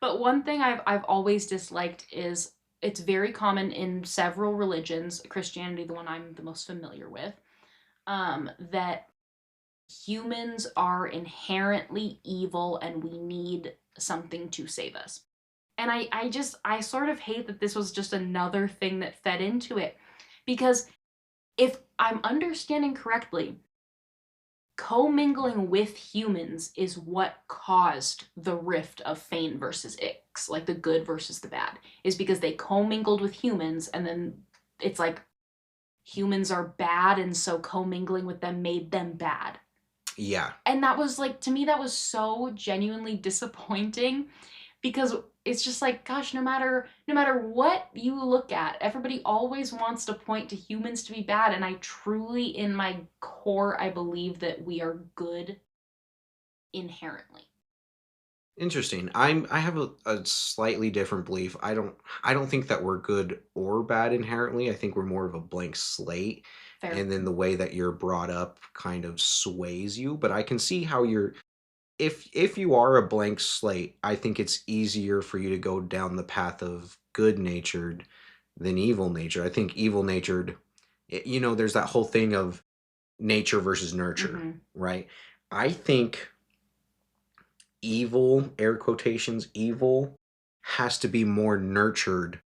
B: But one thing I've always disliked is it's very common in several religions, Christianity, the one I'm the most familiar with, that humans are inherently evil and we need something to save us. And I sort of hate that this was just another thing that fed into it. Because if I'm understanding correctly, commingling with humans is what caused the rift of Fane versus Ix, like the good versus the bad, is because they commingled with humans, and then it's like humans are bad, and so commingling with them made them bad.
A: Yeah.
B: And that was like, to me, that was so genuinely disappointing because it's just like, gosh, no matter what you look at, everybody always wants to point to humans to be bad, and I truly in my core I believe that we are good inherently.
A: Interesting. I have a slightly different belief. I don't think that we're good or bad inherently. I think we're more of a blank slate.
B: Fair.
A: And then the way that you're brought up kind of sways you. But I can see how you're if you are a blank slate, I think it's easier for you to go down the path of good natured than evil natured. I think evil natured, there's that whole thing of nature versus nurture,
B: Mm-hmm.
A: right? I think evil, air quotations, evil has to be more nurtured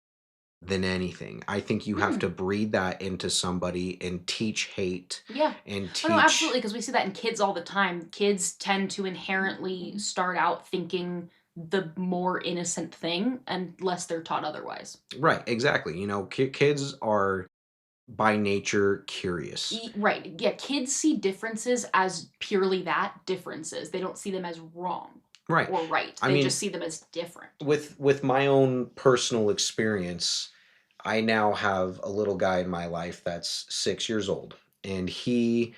A: than anything. I think you have
B: Hmm.
A: to breed that into somebody and teach hate
B: Yeah.
A: and
B: Oh no, absolutely,
A: teach.
B: because we see that in kids all the time. Kids tend to inherently start out thinking the more innocent thing unless they're taught otherwise.
A: Right, exactly. Kids are by nature curious.
B: Right. Yeah, kids see differences as purely that, differences. They don't see them as wrong
A: Right.
B: or right.
A: I
B: They
A: mean,
B: just see them as different.
A: with my own personal experience, I now have a little guy in my life that's 6 years old, and he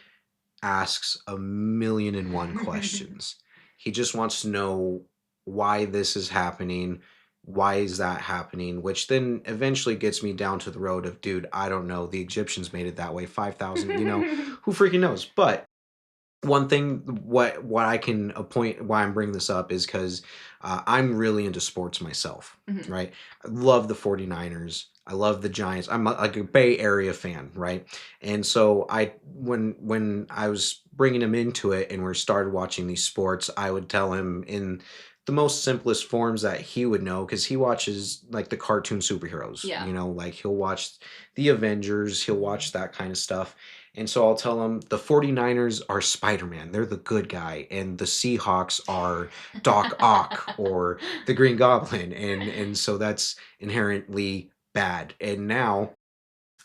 A: asks a million and one questions. He just wants to know why this is happening, why is that happening, which then eventually gets me down to the road of, dude, I don't know. The Egyptians made it that way, 5,000, who freaking knows? But one thing what I can appoint why I'm bringing this up is because I'm really into sports myself,
B: Hmm.
A: right? I love the 49ers. I love the Giants. I'm like a Bay Area fan, right? And so I when I was bringing him into it and we started watching these sports, I would tell him in the most simplest forms that he would know because he watches like the cartoon superheroes,
B: Yeah.
A: like he'll watch the Avengers, he'll watch that kind of stuff. And so I'll tell him the 49ers are Spider-Man. They're the good guy. And the Seahawks are Doc Ock or the Green Goblin. And so that's inherently bad. And now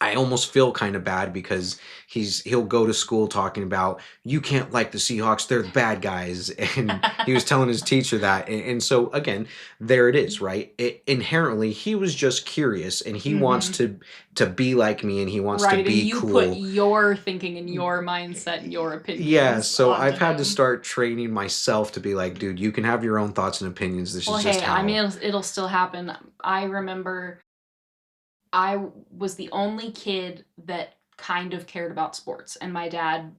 A: I almost feel kind of bad because he'll go to school talking about you can't like the Seahawks, they're the bad guys, and he was telling his teacher that, and so again, there it is, right? Inherently, he was just curious, and he wants
B: Hmm.
A: to be like me, and he wants to
B: Right, and
A: be
B: you put
A: cool.
B: your thinking and your mindset and your
A: Yeah,
B: opinions
A: so
B: onto
A: I've had to
B: him.
A: start training myself to be like, dude, you can have your own thoughts and opinions. This
B: Well,
A: is just
B: hey, I mean,
A: how.
B: it'll still happen. I remember I was the only kid that kind of cared about sports, and my dad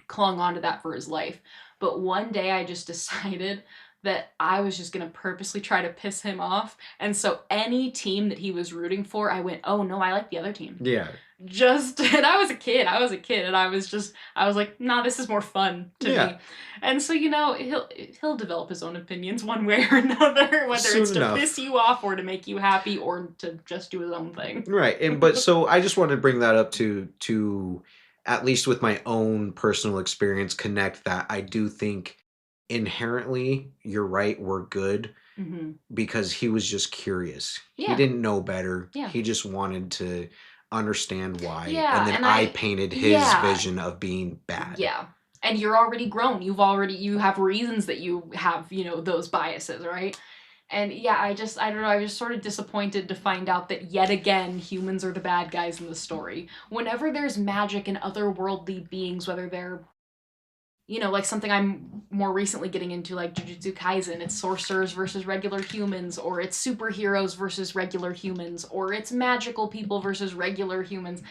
B: clung on to that for his life. But one day I just decided that I was just going to purposely try to piss him off. And so any team that he was rooting for, I went, "Oh no, I like the other team."
A: Yeah,
B: Just and I was a kid and I was like, "Nah, this is more fun to
A: yeah,
B: me." And so, he'll develop his own opinions one way or another, whether
A: soon
B: it's to piss
A: enough.
B: you off or to make you happy or to just do his own thing.
A: Right. And but so I just wanted to bring that up to at least with my own personal experience connect that I do think inherently you're right, we're good
B: Mhm.
A: because he was just curious. He
B: Yeah.
A: didn't know better.
B: Yeah.
A: He just wanted to understand why and
B: Yeah,
A: then
B: and
A: I
B: I
A: painted his
B: yeah.
A: vision of being bad.
B: Yeah. And you're already grown. You have reasons that you have, those biases, right? And yeah, I don't know, I was sort of disappointed to find out that yet again humans are the bad guys in the story. Whenever there's magic and otherworldly beings, whether they're like something I'm more recently getting into, like Jujutsu Kaisen, it's sorcerers versus regular humans, or it's superheroes versus regular humans, or it's magical people versus regular humans.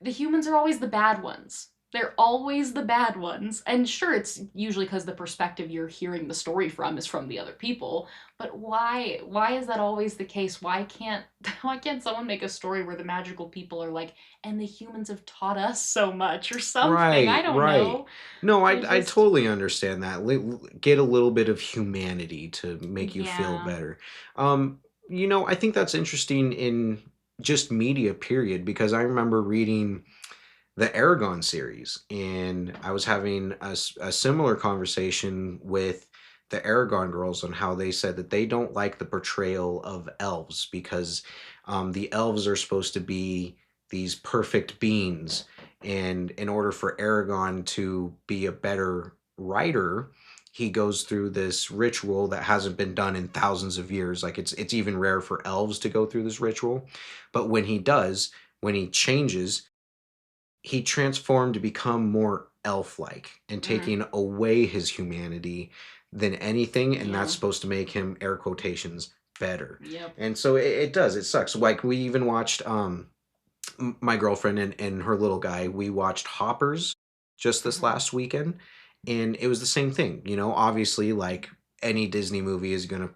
B: The humans are always the bad ones. They're always the bad ones. And sure, it's usually because the perspective you're hearing the story from is from the other people. But why? Why is that always the case? Why can't why can't someone make a story where the magical people are like, and the humans have taught us so much or something? I
A: Right,
B: don't
A: right.
B: know.
A: No, I
B: I
A: I
B: just
A: totally understand that. Get a little bit of humanity to make you feel
B: yeah.
A: better. Um, I think that's interesting in just media period because I remember reading the Aragon series and I was having a similar conversation with the Aragon girls on how they said that they don't like the portrayal of elves because the elves are supposed to be these perfect beings and in order for Aragon to be a better writer, he goes through this ritual that hasn't been done in thousands of years. Like it's even rare for elves to go through this ritual. But when he does, when he changes, he transformed to become more elf-like and
B: Mm,
A: taking away his humanity than anything, and that's
B: yeah.
A: supposed to make him air quotations better.
B: Yep.
A: And so it does. It sucks. Like we even watched my girlfriend and her little guy, we watched Hoppers just this
B: Hmm.
A: last weekend, and it was the same thing. Obviously, like any Disney movie is going to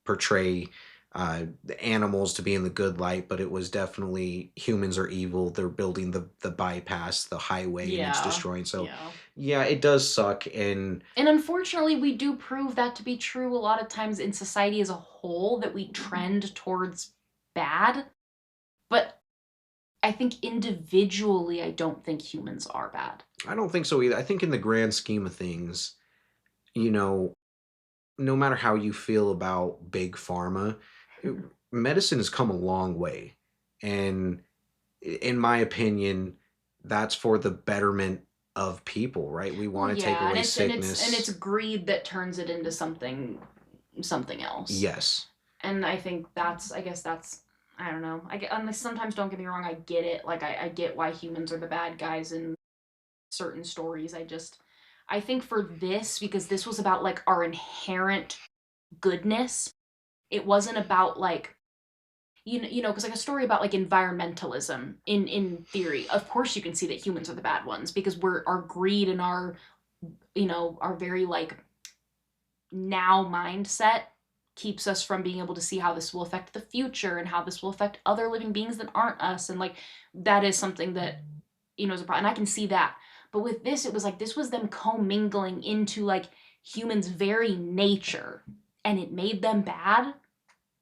A: portray the animals to be in the good light, but it was definitely humans are evil. They're building the bypass, the highway, and it's
B: Yeah.
A: destroying. So,
B: Yeah.
A: yeah, it does suck. And
B: And unfortunately, we do prove that to be true a lot of times in society as a whole, that we trend towards bad. But I think individually, I don't think humans are bad.
A: I don't think so either. I think in the grand scheme of things, you know, no matter how you feel about big pharma, it- medicine has come a long way. And in my opinion, that's for the betterment of people, right? We
B: Well,
A: want to take
B: yeah, and
A: away
B: it's
A: sickness.
B: greed that turns it into something else.
A: Yes.
B: And I guess that's I don't know. I get, and sometimes don't get me wrong, I get it. Like I get why humans are the bad guys in certain stories. I think for this, because this was about like our inherent goodness, it wasn't about like because like a story about like environmentalism in theory, of course you can see that humans are the bad ones because we're our greed and our our very like now mindset keeps us from being able to see how this will affect the future and how this will affect other living beings that aren't us. And like that is something that, is a problem. And I can see that. But with this, it was like this was them commingling into like humans' very nature and it made them bad.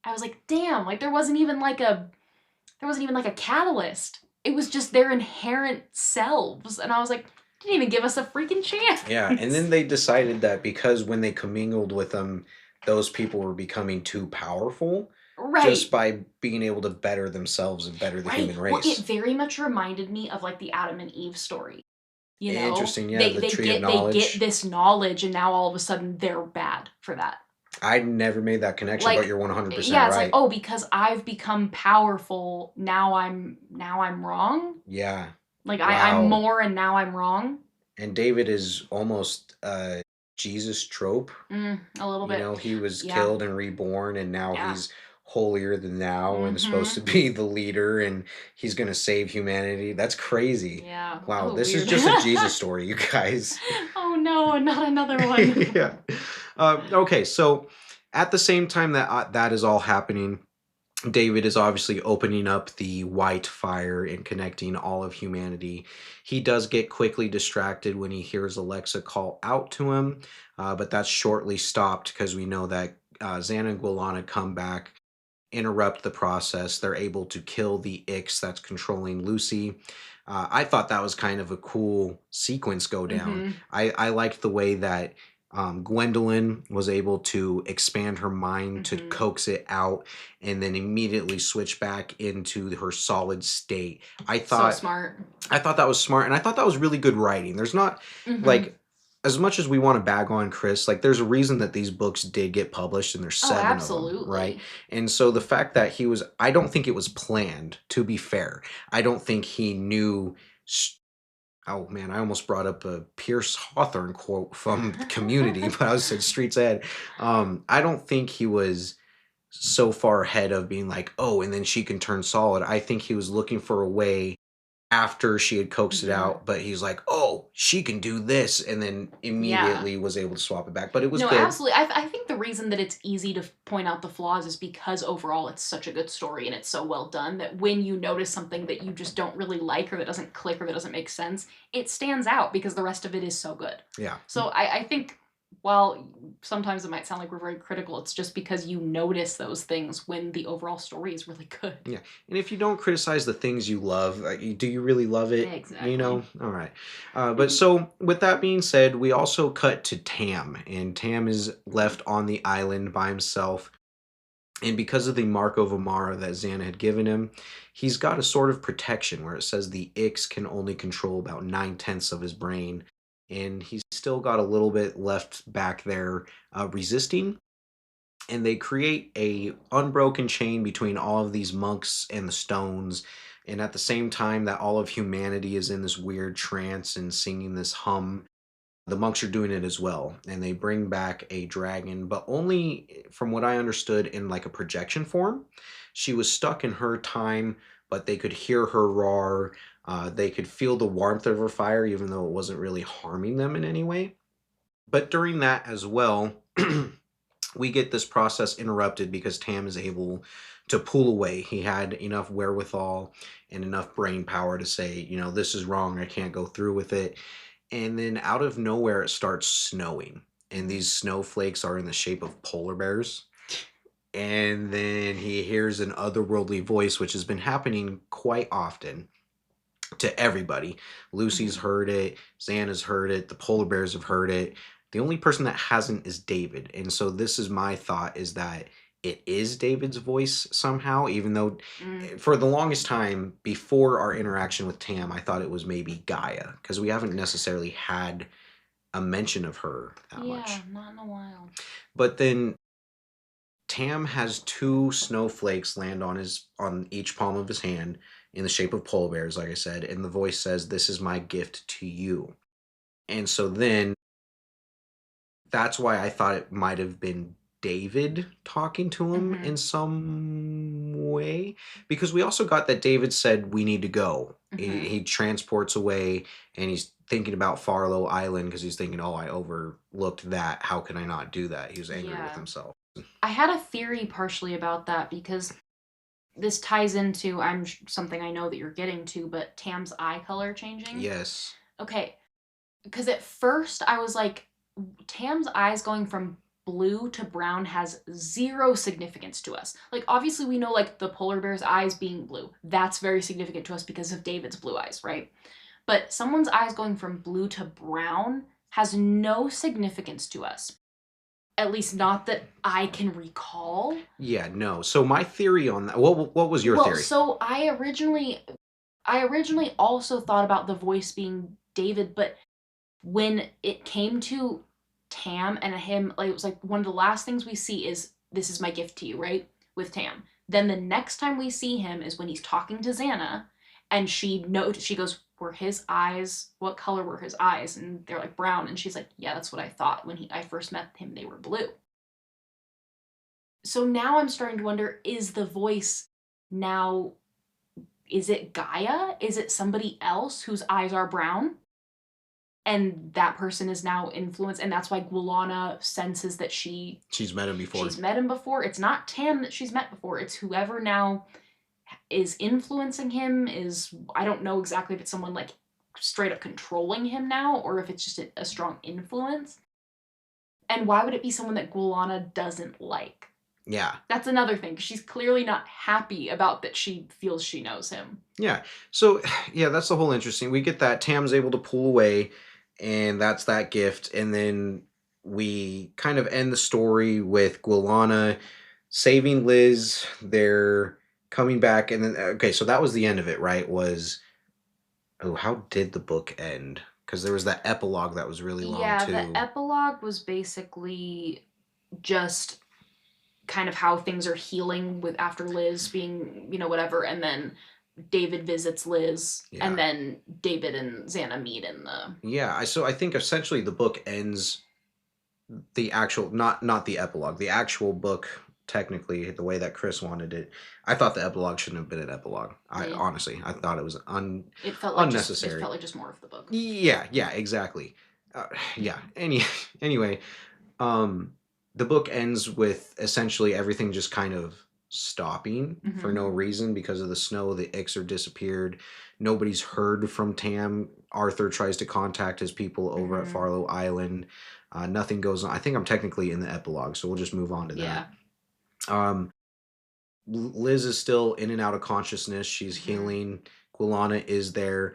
B: I was like, damn, like there wasn't even like a catalyst. It was just their inherent selves. And I was like, didn't even give us a freaking
A: Yeah, and
B: chance.
A: then they decided that because when they commingled with them, those people were becoming too powerful just
B: Right.
A: by being able to better themselves and better the
B: Right.
A: human
B: Well, it
A: race.
B: very much reminded me of like the Adam and Eve story. You know,
A: Interesting, yeah,
B: they
A: the
B: they
A: tree of
B: get they get
A: knowledge.
B: this knowledge, and now all of a sudden they're bad for that.
A: I never made that connection, but
B: Like,
A: you're 100%
B: yeah, it's like,
A: right.
B: oh, because I've become powerful, now I'm wrong.
A: Yeah.
B: Like I'm
A: Wow.
B: more, and now I'm wrong.
A: And David is almost a Jesus trope.
B: A little
A: You
B: bit.
A: know, he was
B: Yeah.
A: killed and reborn, and now
B: Yeah.
A: he's holier than thou and is supposed to
B: Mm-hmm.
A: be the leader, and he's going to save humanity. That's crazy.
B: Yeah.
A: Wow,
B: Oh,
A: this is
B: weird.
A: just a Jesus story, you guys.
B: Oh no, not another one.
A: Yeah. Okay, so at the same time that that is all happening, David is obviously opening up the white fire and connecting all of humanity. He does get quickly distracted when he hears Alexa call out to him, but that's shortly stopped because we know that Xana and Guilana come back, interrupt the process. They're able to kill the Ix that's controlling Lucy. I thought that was kind of a cool sequence go down.
B: Mm-hmm.
A: I liked the way that Gwendolyn was able to expand her mind to
B: Mm-hmm.
A: coax it out and then immediately switch back into her solid state. I
B: So
A: thought
B: smart.
A: I thought that was smart and I thought that was really good writing. There's not
B: Mm-hmm.
A: like as much as we want to bag on Chris, like there's a reason that these books did get published and there's
B: Oh,
A: 7 of them, right?
B: absolutely.
A: And so the fact that I don't think it was planned, to be fair. I don't think he knew. Oh man, I almost brought up a Pierce Hawthorne quote from Community, but I was said Streets Ahead. I don't think he was so far ahead of being like, oh, and then she can turn solid. I think he was looking for a way after she had coaxed it
B: Mm-hmm.
A: out, but he's like, oh, she can do this, and then
B: Yeah.
A: immediately was able to swap it back. But it was
B: No,
A: good.
B: absolutely. I think the reason that it's easy to point out the flaws is because overall it's such a good story and it's so well done that when you notice something that you just don't really like or that doesn't click or that doesn't make sense, it stands out because the rest of it is so good.
A: Yeah.
B: So I think while sometimes it might sound like we're very critical, it's just because you notice those things when the overall story is really good.
A: Yeah. And if you don't criticize the things you love, do you really love it? You
B: Exactly.
A: know? All right. But so, with that being said, we also cut to Tam, and Tam is left on the island by himself. And because of the Mark of Amara that Xana had given him, he's got a sort of protection where it says the Ix can only control about 9/10 of his brain. And he's still got a little bit left back there resisting, and they create a unbroken chain between all of these monks and the stones, and at the same time that all of humanity is in this weird trance and singing this hum, the monks are doing it as well, and they bring back a dragon, but only from what I understood in like a projection form. She was stuck in her time, but they could hear her roar. They could feel the warmth of her fire even though it wasn't really harming them in any way. But during that as well, we get this process interrupted because Tam is able to pull away. He had enough wherewithal and enough brain power to say, this is wrong. I can't go through with it. And then out of nowhere, it starts snowing. And
B: Mm-hmm.
A: these snowflakes are in the shape of polar bears. And then he hears an otherworldly voice, which has been happening quite often to everybody. Lucy's
B: Mm-hmm.
A: heard it, Xana's heard it, the polar bears have heard it. The only person that hasn't is David. And so this is my thought, is that it is David's voice somehow, even though
B: Mm.
A: for the longest time before our interaction with Tam, I thought it was maybe Gaia, because we haven't necessarily had a mention of her that
B: Yeah,
A: much.
B: not in a while.
A: But then Tam has 2 snowflakes land on each palm of his hand in the shape of polar bears, like I said, and the voice says, "This is my gift to you." And so then that's why I thought it might have been David talking to him
B: Mm-hmm.
A: in some way, because we also got that David said we need to go,
B: Mm-hmm.
A: He transports away, and he's thinking about Farlow Island because he's thinking, "Oh, I overlooked that. How can I not do that?" He was angry with
B: Yeah.
A: himself.
B: I had a theory partially about that because this ties into something I know that you're getting to, but Tam's eye color changing.
A: Yes.
B: Okay, because at first I was like, Tam's eyes going from blue to brown has zero significance to us. Like, obviously, we know, like, the polar bear's eyes being blue. That's very significant to us because of David's blue eyes, right? But someone's eyes going from blue to brown has no significance to us. At least, not that I can recall.
A: Yeah, no. So my theory on that, what was your
B: Well,
A: theory?
B: so I originally also thought about the voice being David, but when it came to Tam and him, like, it was like one of the last things we see is this is my gift to you, right? With Tam. Then the next time we see him is when he's talking to Xana, and she goes, "Were his eyes? What color were his eyes?" And they're like brown, and she's like, "Yeah, that's what I thought when I first met him. They were blue." So now I'm starting to wonder: is the voice now? Is it Gaia? Is it somebody else whose eyes are brown? And that person is now influenced, and that's why Guilana senses that
A: She's met him before.
B: she's met him before. It's not Tam that she's met before. It's whoever now is influencing him. Is I don't know exactly if it's someone like straight up controlling him now, or if it's just a strong influence. And why would it be someone that Guilana doesn't like?
A: Yeah.
B: That's another thing. She's clearly not happy about that she feels she knows him.
A: Yeah. So, yeah, that's the whole interesting. We get that Tam's able to pull away, and that's that gift. And then we kind of end the story with Guilana saving Liz. They're coming back. And then, okay, so that was the end of it, right? Oh, how did the book end? Because there was that epilogue that was really long,
B: Yeah, the
A: too.
B: epilogue was basically just kind of how things are healing with after Liz being, whatever, and then David visits Liz, and
A: Yeah.
B: then David and Xana meet in the.
A: Yeah. So I think essentially the book ends the actual not the epilogue, the actual book, technically the way that Chris wanted it. I thought the epilogue shouldn't have been an epilogue. I
B: Yeah.
A: honestly, I thought it was
B: It
A: unnecessary.
B: felt like just more of the book.
A: Yeah, exactly. Yeah. Anyway, um the book ends with essentially everything just kind of stopping for
B: Mm-hmm.
A: no reason because of the snow. The Ixer disappeared. Nobody's heard from Tam. Arthur tries to contact his people over at
B: Mm-hmm.
A: Farlow Island. Nothing goes on. I think I'm technically in the epilogue, so we'll just move on to
B: Yeah.
A: that. um Liz is still in and out of consciousness. She's
B: Mm-hmm.
A: healing. Quilana is there.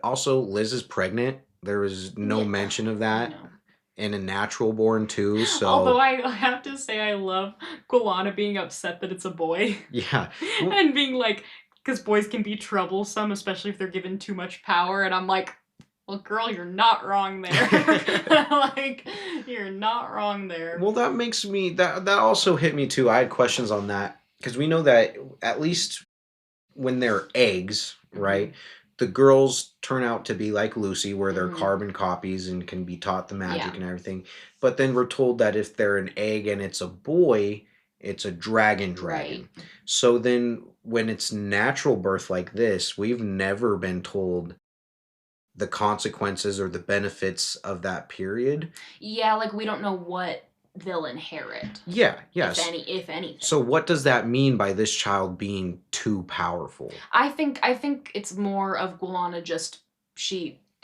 A: Also, Liz is pregnant. There was no
B: Yeah.
A: mention of
B: I
A: that,
B: know.
A: and a natural born too.
B: Although
A: So
B: I have to say, I love Guilana being upset that it's a boy.
A: yeah. Well,
B: And being like, because boys can be troublesome, especially if they're given too much power. And I'm like, well, girl, you're not wrong there. Like, you're not wrong there.
A: well, that makes me that also hit me too. I had questions on that because we know that at least when they're eggs,
B: Mm-hmm.
A: right? The girls turn out to be like Lucy, where they're
B: Mm-hmm.
A: carbon copies and can be taught the
B: Yeah.
A: magic and everything. But then we're told that if they're an egg and it's a boy, it's a dragon
B: Right.
A: dragon. So then when it's natural birth like this, we've never been told the consequences or the benefits of that period.
B: Yeah, like we don't know what they'll inherit,
A: Yeah,
B: if
A: yes.
B: anything.
A: So what does that mean by this child being too powerful?
B: I think it's more of Guilana just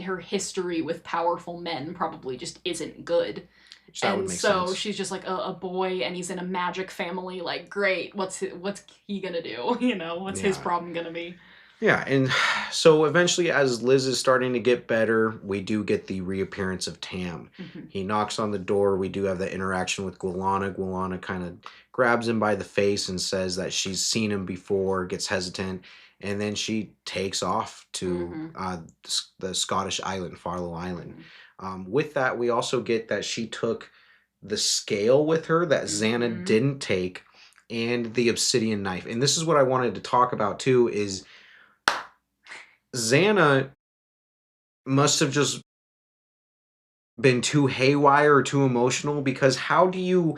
B: her history with powerful men probably just isn't good.
A: Which that would
B: And
A: make
B: so
A: sense.
B: she's just like a boy and he's in a magic family, like great, what's he gonna do? What's his
A: Yeah.
B: problem gonna be?
A: Yeah, and so eventually, as Liz is starting to get better, we do get the reappearance of Tam.
B: Mm-hmm.
A: He knocks on the door. We do have the interaction with Guilana. Guilana kind of grabs him by the face and says that she's seen him before, gets hesitant, and then she takes off to
B: Mm-hmm.
A: the Scottish island, Farlow Island.
B: Mm-hmm.
A: With that, we also get that she took the scale with her that Xana
B: Mm-hmm.
A: didn't take, and the obsidian knife. And this is what I wanted to talk about too, is Xana must have just been too haywire or too emotional, because how do you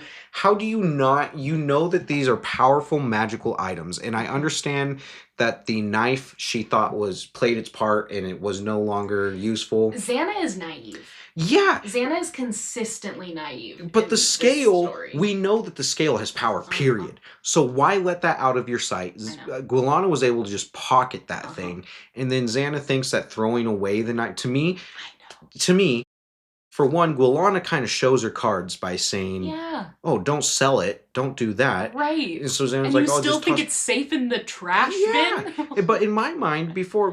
A: not, you know that these are powerful magical items, and I
B: Mhm.
A: understand that the knife she thought was played its part and it was no longer useful.
B: Xana is naive.
A: Yeah,
B: Xana is consistently naive
A: but the
B: in this
A: scale,
B: story.
A: we know that the scale has power,
B: Uh-huh.
A: period. So why let that out of your sight?
B: I know.
A: Guilana was able to just pocket that
B: Uh-huh.
A: thing, and then Xana thinks that throwing away the knife, to me,
B: I know.
A: to me, for one, Guilana kind of shows her cards by saying,
B: Yeah.
A: "Oh, don't sell it, don't do that."
B: Right.
A: And so Xana's
B: And you
A: like, "Oh,
B: still
A: just
B: think
A: toss."
B: it's safe in the trash
A: Yeah,
B: bin?
A: but in my mind, before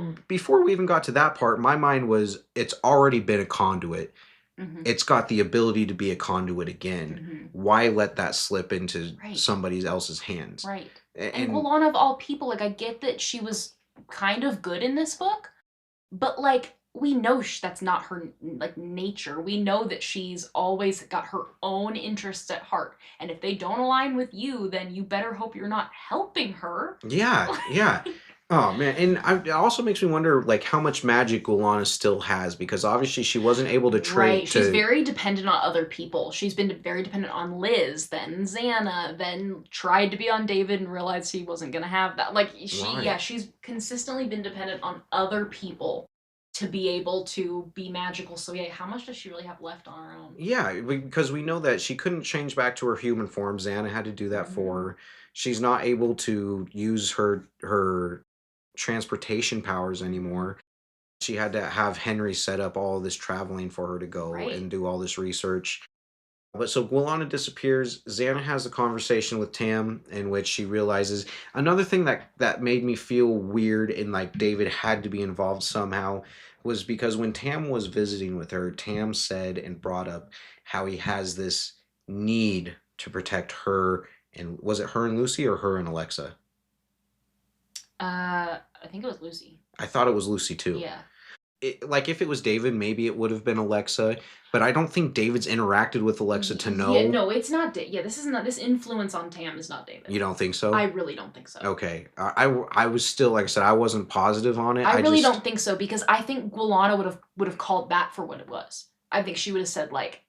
A: we even got to that part, my mind was it's already been a conduit.
B: Mhm.
A: It's got the ability to be a conduit again.
B: Mhm.
A: Why let that slip into
B: Right.
A: somebody else's hands?
B: Right. And
A: And
B: Guilana of all people, like I get that she was kind of good in this book, but like we know that's not her like nature. We know that she's always got her own interests at heart. And if they don't align with you, then you better hope you're not helping her.
A: yeah, yeah. Oh man, and it also makes me wonder like how much magic Gulana still has, because obviously she wasn't able to
B: Right.
A: trade
B: She's
A: to.
B: very dependent on other people. She's been very dependent on Liz, then Xana, then tried to be on David and realized he wasn't going to have that. Like, yeah,
A: Right.
B: she's consistently been dependent on other people to be able to be magical. So, yeah, how much does she really have left on her own?
A: Yeah, because we know that she couldn't change back to her human form. Xana had to do that for
B: Hmm.
A: her. She's not able to use her transportation powers
B: Hmm.
A: anymore. She had to have Henry set up all this traveling for her to go
B: Right.
A: and do all this research. But so Guilana disappears. Xana has a conversation with Tam in which she realizes another thing that made me feel weird and like David had to be involved somehow was because when Tam was visiting with her, Tam said and brought up how he has this need to protect her, and was it her and Lucy or her and Alexa?
B: I think it was Lucy.
A: I thought it was Lucy too.
B: Yeah.
A: Like if it was David, maybe it would have been Alexa, but I don't think David's interacted with Alexa to
B: Yeah,
A: know.
B: no, it's not. Yeah, this is not. This influence on Tam is not David.
A: You don't think
B: I
A: so?
B: really don't think so.
A: Okay. I was still, like I said, I wasn't positive on it.
B: I
A: I
B: really
A: just.
B: don't think so because I think Guilana would have called that for what it was. I think she would have said like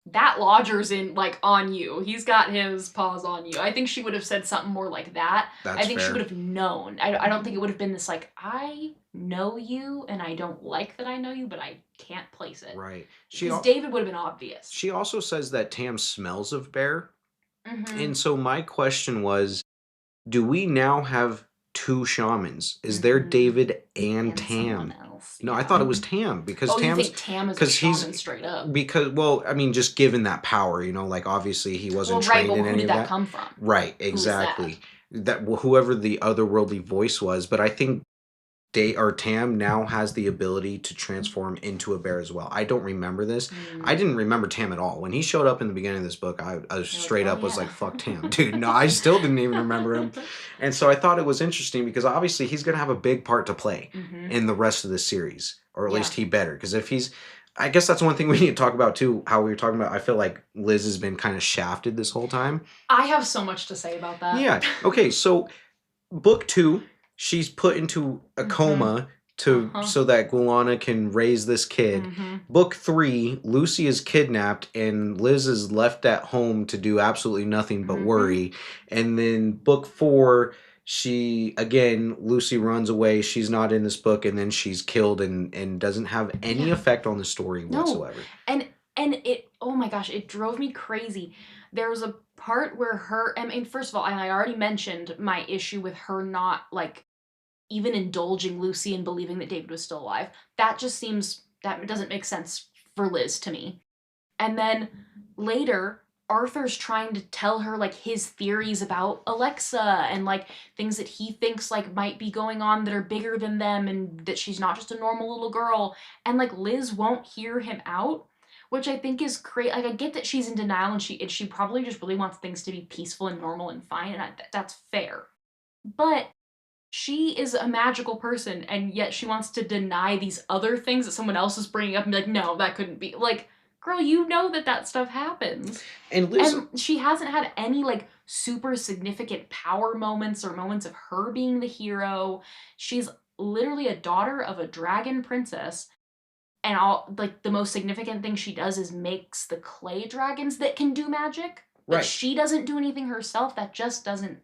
B: that lodger's in like on you. He's got his paws on you. I think she would have said something more like that. I
A: That's
B: think she would
A: fair.
B: have known. I don't think it would have been this like I know you and I don't like that I know you, but I can't place it
A: Right.
B: because David would have been obvious.
A: She also says that Tam smells of bear.
B: Mm-hmm.
A: And so my question was, do we now have two shamans? Is there
B: Mm-hmm.
A: David and
B: And someone
A: Tam?
B: else,
A: No, I
B: yeah.
A: thought it was Tam because
B: Oh, you
A: Tam's
B: think Tam is a
A: because
B: shaman
A: he's
B: straight up?
A: because well, I mean, just given that power, like obviously he wasn't
B: Well, right,
A: trained
B: but
A: in
B: who
A: any
B: did
A: of
B: that
A: that.
B: come from?
A: Right,
B: Who is that?
A: exactly. That whoever the otherworldly voice was, but I think Day or Tam now has the ability to transform into a bear as well. I don't remember this. I
B: Mm.
A: didn't remember Tam at all. When he showed up in the beginning of this book, I
B: You're like,
A: straight
B: oh
A: up was like,
B: yeah.
A: fuck Tam, dude. No, I still didn't even remember him. And so I thought it was interesting because obviously he's going to have a big part to play
B: Hmm.
A: in the rest of the series, or at
B: Yeah.
A: least he better. Because if he's, I guess that's one thing we need to talk about too, how we were talking about. I feel like Liz has been kind of shafted this whole time.
B: I have so much to say about that.
A: Yeah. Okay. So book two, she's put into a
B: Hmm.
A: coma to
B: Uh-huh.
A: so that Gulana can raise this kid.
B: Hmm.
A: Book three, Lucy is kidnapped and Liz is left at home to do absolutely nothing but
B: Hmm.
A: worry. And then book four, she again, Lucy runs away. She's not in this book, and then she's killed and doesn't have any
B: Yeah.
A: effect on the story
B: No.
A: whatsoever.
B: And it oh my gosh, it drove me crazy. There was a part where I mean, first of all, and I already mentioned my issue with her not like even indulging Lucy and believing that David was still alive. That just seems that doesn't make sense for Liz to me. And then later, Arthur's trying to tell her like his theories about Alexa and like things that he thinks like might be going on that are bigger than them and that she's not just a normal little girl. And like Liz won't hear him out, which I think is crazy. Like I get that she's in denial and she probably just really wants things to be peaceful and normal and fine, and that's fair. But she is a magical person and yet she wants to deny these other things that someone else is bringing up and be like, no, that couldn't be. Like, girl, you know that that stuff happens.
A: And Liz,
B: And she hasn't had any like super significant power moments or moments of her being the hero. She's literally a daughter of a dragon princess. and all like the most significant thing she does is makes the clay dragons that can do magic, but
A: Right.
B: she doesn't do anything herself. That just doesn't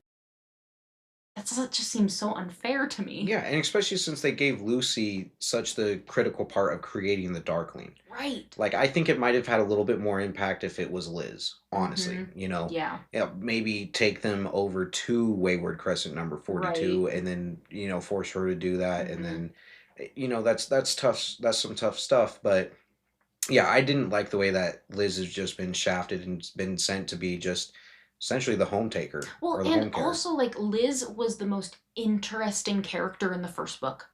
B: that just seems so unfair to me.
A: Yeah, and especially since they gave Lucy such the critical part of creating the Darkling.
B: Right.
A: Like, I think it might have had a little bit more impact if it was Liz, honestly.
B: Mhm.
A: You know,
B: Yeah.
A: yeah, maybe take them over to Wayward Crescent number
B: Right.
A: 42 and then, force her to do that. And
B: Mhm.
A: then, that's tough. That's some tough stuff. But yeah, I didn't like the way that Liz has just been shafted and been sent to be just essentially the home taker
B: Well,
A: or the
B: and
A: home care.
B: also like Liz was the most interesting character in the first book.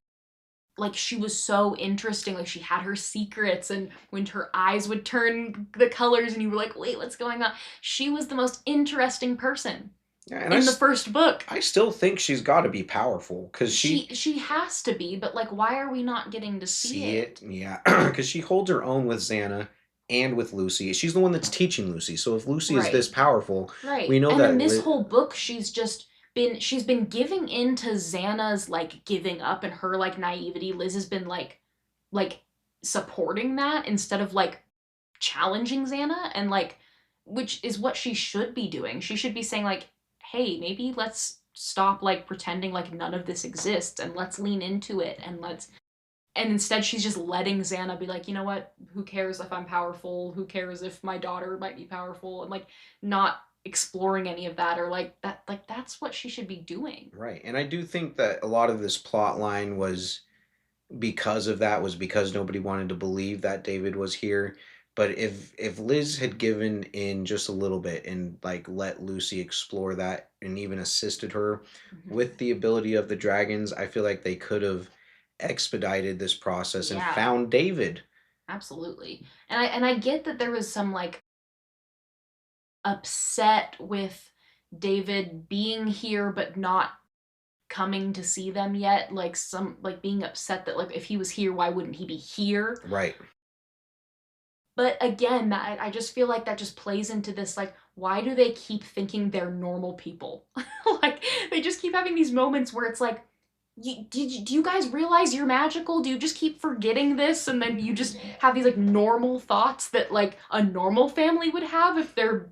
B: Like she was so interesting. Like she had her secrets, and when her eyes would turn the colors, and you were like, "Wait, what's going on?" She was the most interesting person
A: Yeah, and
B: in the first book.
A: I still think she's got to be powerful because
B: She has to be, but like, why are we not getting to see
A: see it,
B: it?
A: yeah, because she holds her own with Xana and with Lucy. She's the one that's teaching Lucy. So if Lucy is this
B: Right.
A: powerful, we
B: Right.
A: know
B: And in
A: that.
B: this whole book, she's been giving in to Xana's like giving up and her like naivety. Liz has been like supporting that instead of like challenging Xana and like which is what she should be doing. She should be saying like, "Hey, maybe let's stop like pretending like none of this exists and let's lean into it and let's." And instead she's just letting Xana be like, "You know what? Who cares if I'm powerful? Who cares if my daughter might be powerful?" And like not exploring any of that or like that's what she should be doing.
A: Right, and I do think that a lot of this plot line was because of that, was because nobody wanted to believe that David was here. But if Liz had given in just a little bit and like let Lucy explore that and even assisted her
B: Mhm.
A: with the ability of the dragons, I feel like they could have expedited this process and
B: Yeah,
A: found David.
B: absolutely. And I get that there was some like upset with David being here but not coming to see them yet, like some like being upset that like if he was here why wouldn't he be here.
A: Right.
B: But again, that I just feel like that just plays into this like why do they keep thinking they're normal people? Like they just keep having these moments where it's like do you guys realize you're magical? Do you just keep forgetting this and then you just have these like normal thoughts that like a normal family would have if they're,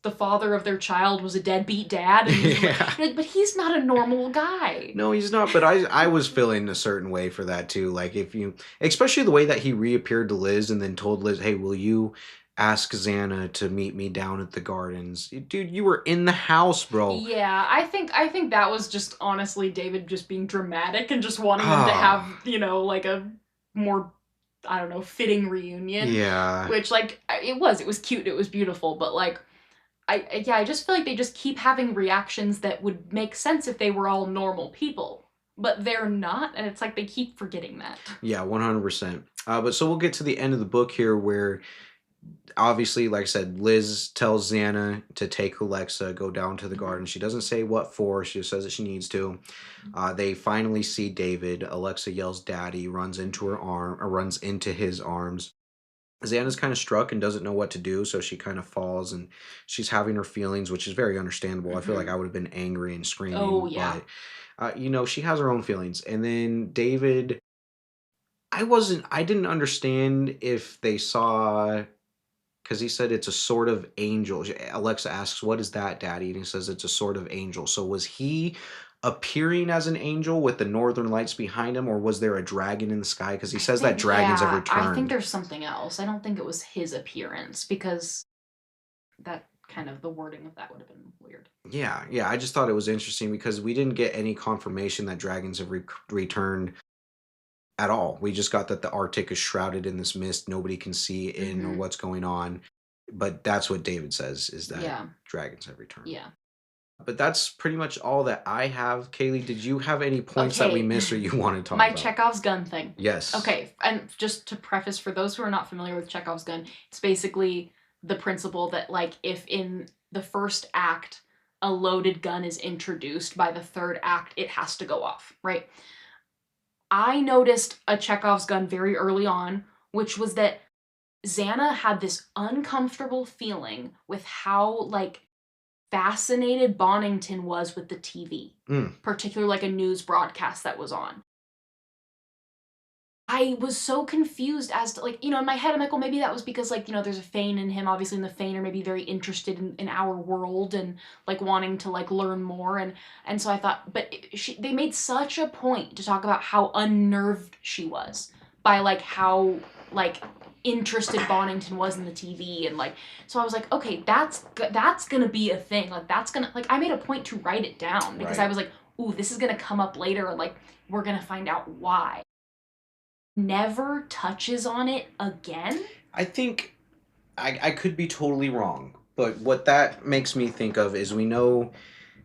B: the father of their child was a deadbeat dad and he's
A: Yeah.
B: like, but he's not a normal guy.
A: No, he's not, but I was feeling a certain way for that too. Like if you especially the way that he reappeared to Liz and then told Liz, "Hey, will you ask Xana to meet me down at the gardens?" Dude, you were in the house, bro.
B: Yeah, I think that was just honestly David just being dramatic and just wanting them to have,
A: Ah,
B: like a more I don't know, fitting reunion,
A: yeah.
B: which like it was cute, it was beautiful, but like yeah, I just feel like they just keep having reactions that would make sense if they were all normal people, but they're not, and it's like they keep forgetting that.
A: Yeah, 100%. But so we'll get to the end of the book here where obviously, like I said, Liz tells Xana to take Alexa, go down to the
B: Mhm.
A: garden. She doesn't say what for, she just says that she needs to. They finally see David. Alexa yells "Daddy," runs into her arm, or runs into his arms. Xana's kind of struck and doesn't know what to do, so she kind of falls and she's having her feelings, which is very understandable. I feel like I
B: Mhm.
A: would have been angry and
B: Oh
A: screaming,
B: yeah.
A: but she has her own feelings. And then David, I didn't understand if they saw because he said it's a sort of angel. Alexa asks, "What is that, Daddy?" And he says it's a sort of angel. So was he appearing as an angel with the northern lights behind him, or was there a dragon in the sky? Because he
B: I
A: says that
B: think
A: dragons have
B: yeah, I think
A: returned.
B: there's something else. I don't think it was his appearance because that kind of the wording of that would have been weird.
A: Yeah, yeah. I just thought it was interesting because we didn't get any confirmation that dragons have returned at all. We just got that the Arctic is shrouded in this mist. Nobody can see in or
B: Mhm.
A: what's going on. But that's what David says is that
B: Yeah.
A: dragons have returned.
B: Yeah.
A: But that's pretty much all that I have. Kaylee, did you have any points that we
B: Okay.
A: missed or you want to talk
B: My
A: about?
B: Chekhov's gun thing.
A: Yes.
B: Okay, and just to preface for those who are not familiar with Chekhov's gun, it's basically the principle that like if in the first act a loaded gun is introduced by the third act, it has to go off, right? I noticed a Chekhov's gun very early on, which was that Xana had this uncomfortable feeling with how like fascinated Bonington was with the TV,
A: Mm,
B: particularly like a news broadcast that was on. I was so confused as to, like, in my head, I'm like, well, maybe that was because, like, there's a Fane in him, obviously, and the Fane are maybe very interested in our world and, like, wanting to, like, learn more. And so I thought, but they made such a point to talk about how unnerved she was by, like, how, like, interested Bonington was in the TV. And, like, so I was like, okay, that's gonna be a thing. Like, that's gonna, like, I made a point to write it down because I
A: Right.
B: was like, ooh, this is gonna come up later, and, like, we're gonna find out why. Never touches on it again?
A: I think I could be totally wrong, but what that makes me think of is we know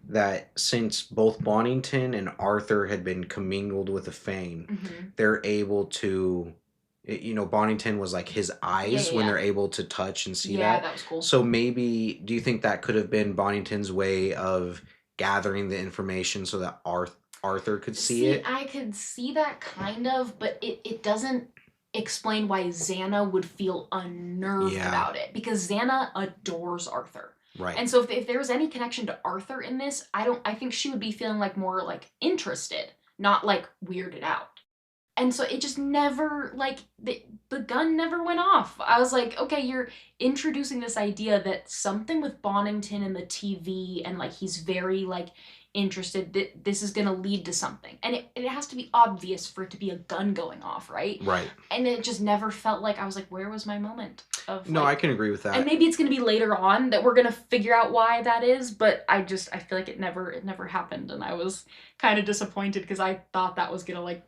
A: that since both Bonington and Arthur had been commingled with the Fane,
B: Mhm.
A: they're able to, Bonington was like his
B: Yeah,
A: eyes
B: yeah,
A: when
B: yeah.
A: they're able to touch and see
B: Yeah,
A: that.
B: that was cool.
A: So maybe, do you think that could have been Bonington's way of gathering the information so that Arthur could see
B: See,
A: it?
B: I could see that kind of, but it doesn't explain why Xana would feel unnerved
A: Yeah,
B: about it, because Xana adores Arthur.
A: right.
B: And so if there was any connection to Arthur in this, I think she would be feeling like more like interested, not like weirded out. And so it just never, like, the gun never went off. I was like, okay, you're introducing this idea that something with Bonington and the TV, and, like, he's very, like, interested, that this is going to lead to something, and it has to be obvious for it to be a gun going off, right?
A: Right.
B: And it just never felt like, I was like, where was my moment of,
A: No, I
B: like,
A: can agree with
B: and
A: that.
B: maybe it's going to be later on that we're going to figure out why that is, but I feel like it never happened, and I was kind of disappointed because I thought that was going to, like,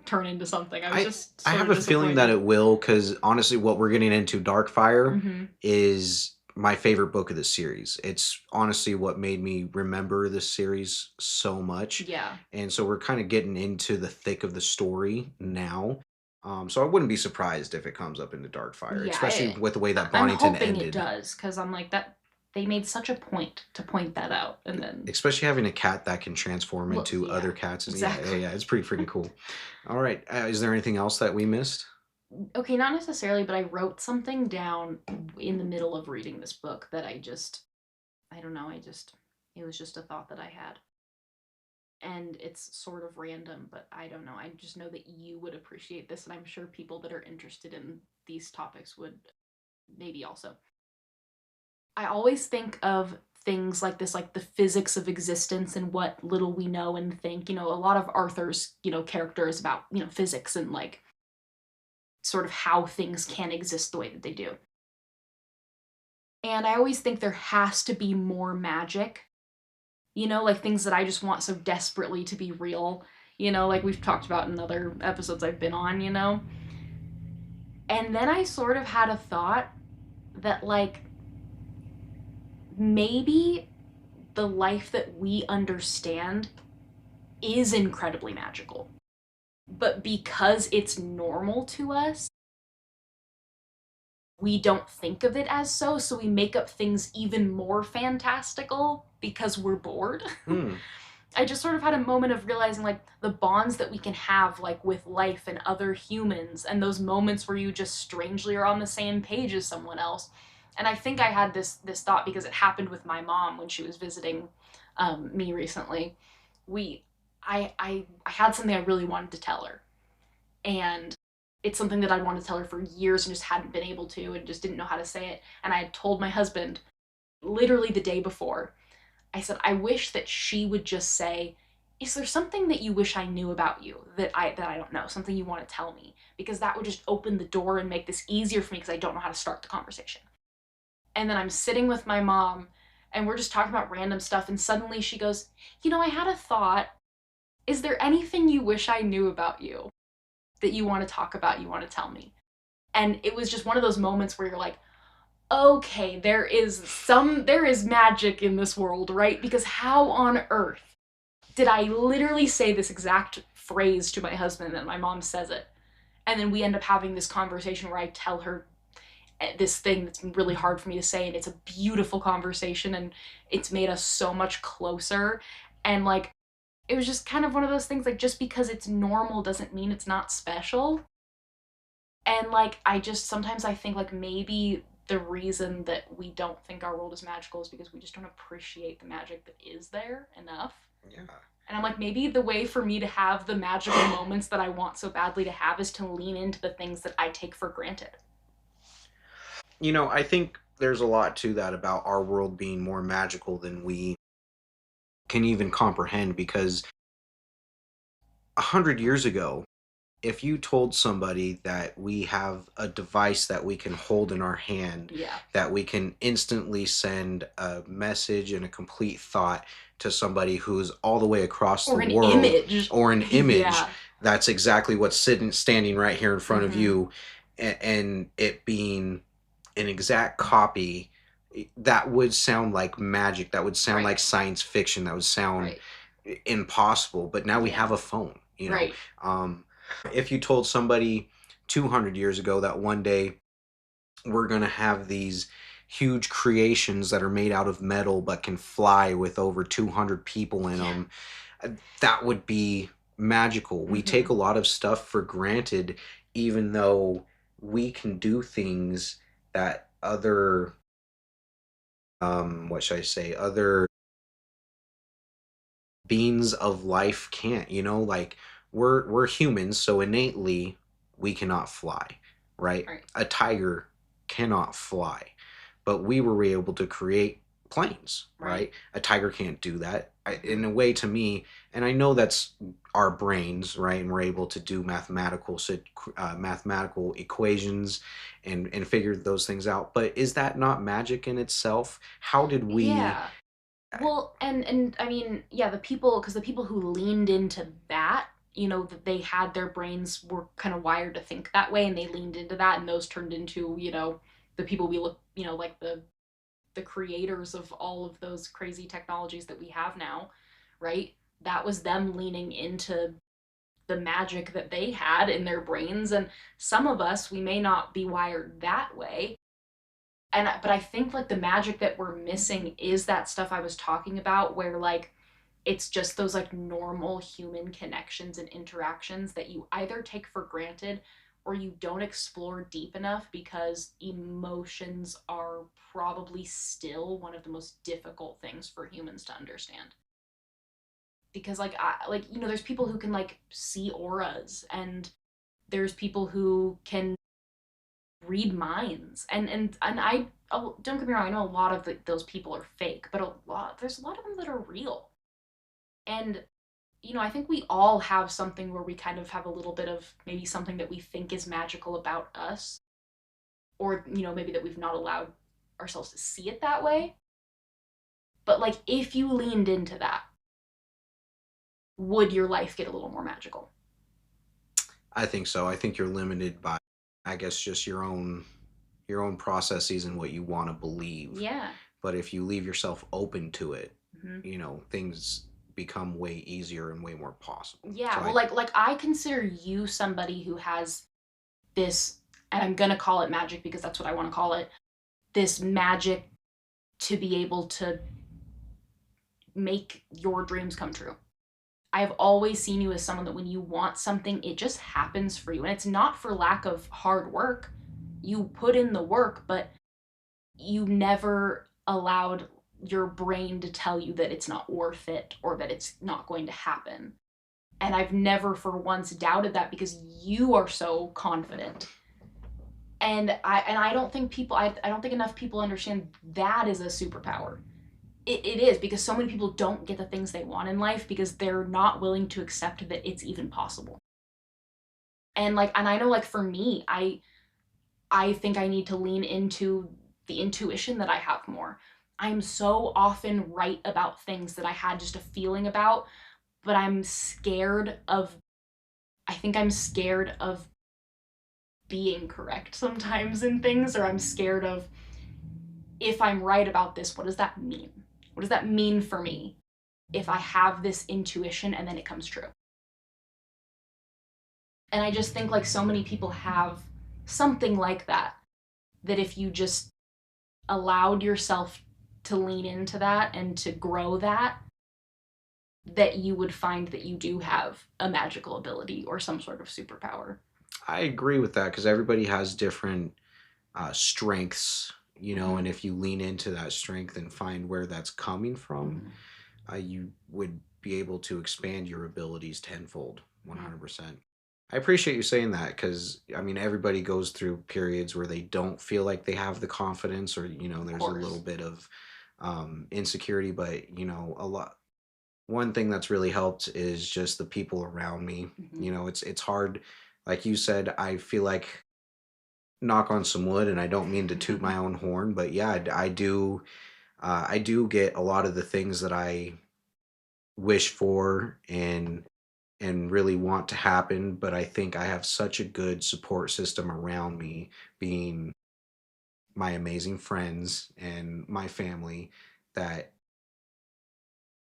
B: turn into something. I was
A: I
B: just
A: I
B: sort
A: have
B: of
A: a feeling that
B: disappointed.
A: it will, because honestly, what we're getting into, Darkfire,
B: Hmm.
A: is my favorite book of the series. It's honestly what made me remember this series so much,
B: Yeah.
A: and so we're kind of getting into the thick of the story now. So I wouldn't be surprised if it comes up into Darkfire,
B: Yeah.
A: especially with the way that
B: I'm
A: Bonington
B: hoping it
A: ended.
B: does, because I'm like, that they made such a point to point that out. And then,
A: Especially having a cat that can transform
B: well,
A: into
B: yeah,
A: other cats, and yeah, yeah,
B: exactly.
A: yeah, it's pretty freaking cool. All right, is there anything else that we missed?
B: Okay, not necessarily, but I wrote something down in the middle of reading this book that I don't know, it was just a thought that I had. And it's sort of random, but I don't know. I just know that you would appreciate this, and I'm sure people that are interested in these topics would maybe also. I always think of things like this, like the physics of existence and what little we know and think. A lot of Arthur's, character is about, physics and, like, sort of how things can exist the way that they do. And I always think there has to be more magic, like things that I just want so desperately to be real, like we've talked about in other episodes I've been on. And then I sort of had a thought that, like, maybe the life that we understand is incredibly magical. But because it's normal to us, we don't think of it as so. So we make up things even more fantastical because we're bored.
A: Hmm.
B: I just sort of had a moment of realizing, like, the bonds that we can have, like, with life and other humans, and those moments where you just strangely are on the same page as someone else. And I think I had this thought because it happened with my mom when she was visiting me recently. We I had something I really wanted to tell her, and it's something that I wanted to tell her for years and just hadn't been able to, and just didn't know how to say it. And I had told my husband literally the day before. I said, I wish that she would just say, is there something that you wish I knew about you that I don't know, something you want to tell me? Because that would just open the door and make this easier for me, because I don't know how to start the conversation. And then I'm sitting with my mom, and we're just talking about random stuff, and suddenly she goes, I had a thought. Is there anything you wish I knew about you that you want to talk about, you want to tell me? And it was just one of those moments where you're like, okay, there is magic in this world, right? Because how on earth did I literally say this exact phrase to my husband, and my mom says it? And then we end up having this conversation where I tell her this thing that's been really hard for me to say, and it's a beautiful conversation, and it's made us so much closer. And, like, it was just kind of one of those things, like, just because it's normal doesn't mean it's not special. And, like, I just sometimes I think, like, maybe the reason that we don't think our world is magical is because we just don't appreciate the magic that is there enough.
A: Yeah.
B: And I'm like, maybe the way for me to have the magical moments that I want so badly to have is to lean into the things that I take for granted.
A: I think there's a lot to that about our world being more magical than we can even comprehend because 100 years ago, if you told somebody that we have a device that we can hold in our hand,
B: Yeah.
A: that we can instantly send a message and a complete thought to somebody who's all the way across the
B: Or an
A: world,
B: image.
A: or an image,
B: Yeah.
A: that's exactly what's standing right here in front of
B: Mm-hmm.
A: you, and it being an exact copy, that would sound like magic. That would sound
B: Right.
A: like science fiction. That would sound
B: Right.
A: impossible. But now we
B: Yeah.
A: have a phone.
B: Right.
A: If you told somebody 200 years ago that one day we're going to have these huge creations that are made out of metal but can fly with over 200 people in
B: Yeah.
A: them, that would be magical. We
B: Mm-hmm.
A: take a lot of stuff for granted, even though we can do things that other, what should I say, other beings of life can't. Like, we're humans, so innately we cannot fly, right?
B: Right.
A: A tiger cannot fly, but we were able to create planes,
B: Right.
A: right? A tiger can't do that. In
B: Mm-hmm.
A: a way, to me, and I know that's our brains, right? And we're able to do mathematical equations and figure those things out. But is that not magic in itself? How did we?
B: Yeah. Well, and I mean, yeah, because the people who leaned into that, that they had their brains were kind of wired to think that way, and they leaned into that, and those turned into, the people we look, like the creators of all of those crazy technologies that we have now, right? That was them leaning into the magic that they had in their brains, and some of us, we may not be wired that way, but I think like the magic that we're missing is that stuff I was talking about, where like it's just those like normal human connections and interactions that you either take for granted or you don't explore deep enough, because emotions are probably still one of the most difficult things for humans to understand. Because there's people who can like see auras, and there's people who can read minds, and I, oh, don't get me wrong, I know a lot of those people are fake, but there's a lot of them that are real. And I think we all have something where we kind of have a little bit of maybe something that we think is magical about us, or maybe that we've not allowed ourselves to see it that way. But like, if you leaned into that, would your life get a little more magical?
A: I think so. I think you're limited by, I guess, just your own processes and what you want to believe.
B: Yeah.
A: But if you leave yourself open to it,
B: Mm-hmm.
A: things become way easier and way more possible. So
B: Yeah, well,
A: I
B: like I consider you somebody who has this, and I'm gonna call it magic because that's what I want to call it, this magic to be able to make your dreams come true. I've always seen you as someone that when you want something, it just happens for you. And it's not for lack of hard work. You put in the work, but you never allowed your brain to tell you that it's not worth it or that it's not going to happen. And I've never for once doubted that, because you are so confident. And I don't think I don't think enough people understand that is a superpower. It is, because so many people don't get the things they want in life because they're not willing to accept that it's even possible. And I know, like, for me, I think I need to lean into the intuition that I have more. I'm so often right about things that I had just a feeling about, but I think I'm scared of being correct sometimes in things, or I'm scared of, if I'm right about this, what does that mean? What does that mean for me if I have this intuition and then it comes true? And I just think like so many people have something like that, that if you just allowed yourself to lean into that and to grow that, that you would find that you do have a magical ability or some sort of superpower.
A: I agree with that because everybody has different strengths, and
B: Mm-hmm.
A: if you lean into that strength and find where that's coming from,
B: Mm-hmm.
A: you would be able to expand your abilities tenfold.
B: Mhm.
A: 100%. I appreciate you saying that because I mean everybody goes through periods where they don't feel like they have the confidence, or
B: Of
A: there's a little
B: course.
A: bit of insecurity. But a lot one thing that's really helped is just the people around me.
B: Mhm.
A: It's hard, like you said. I feel like, knock on some wood, and I don't mean to toot my own horn, but yeah, I do get a lot of the things that I wish for and really want to happen. But I think I have such a good support system around me, being my amazing friends and my family, that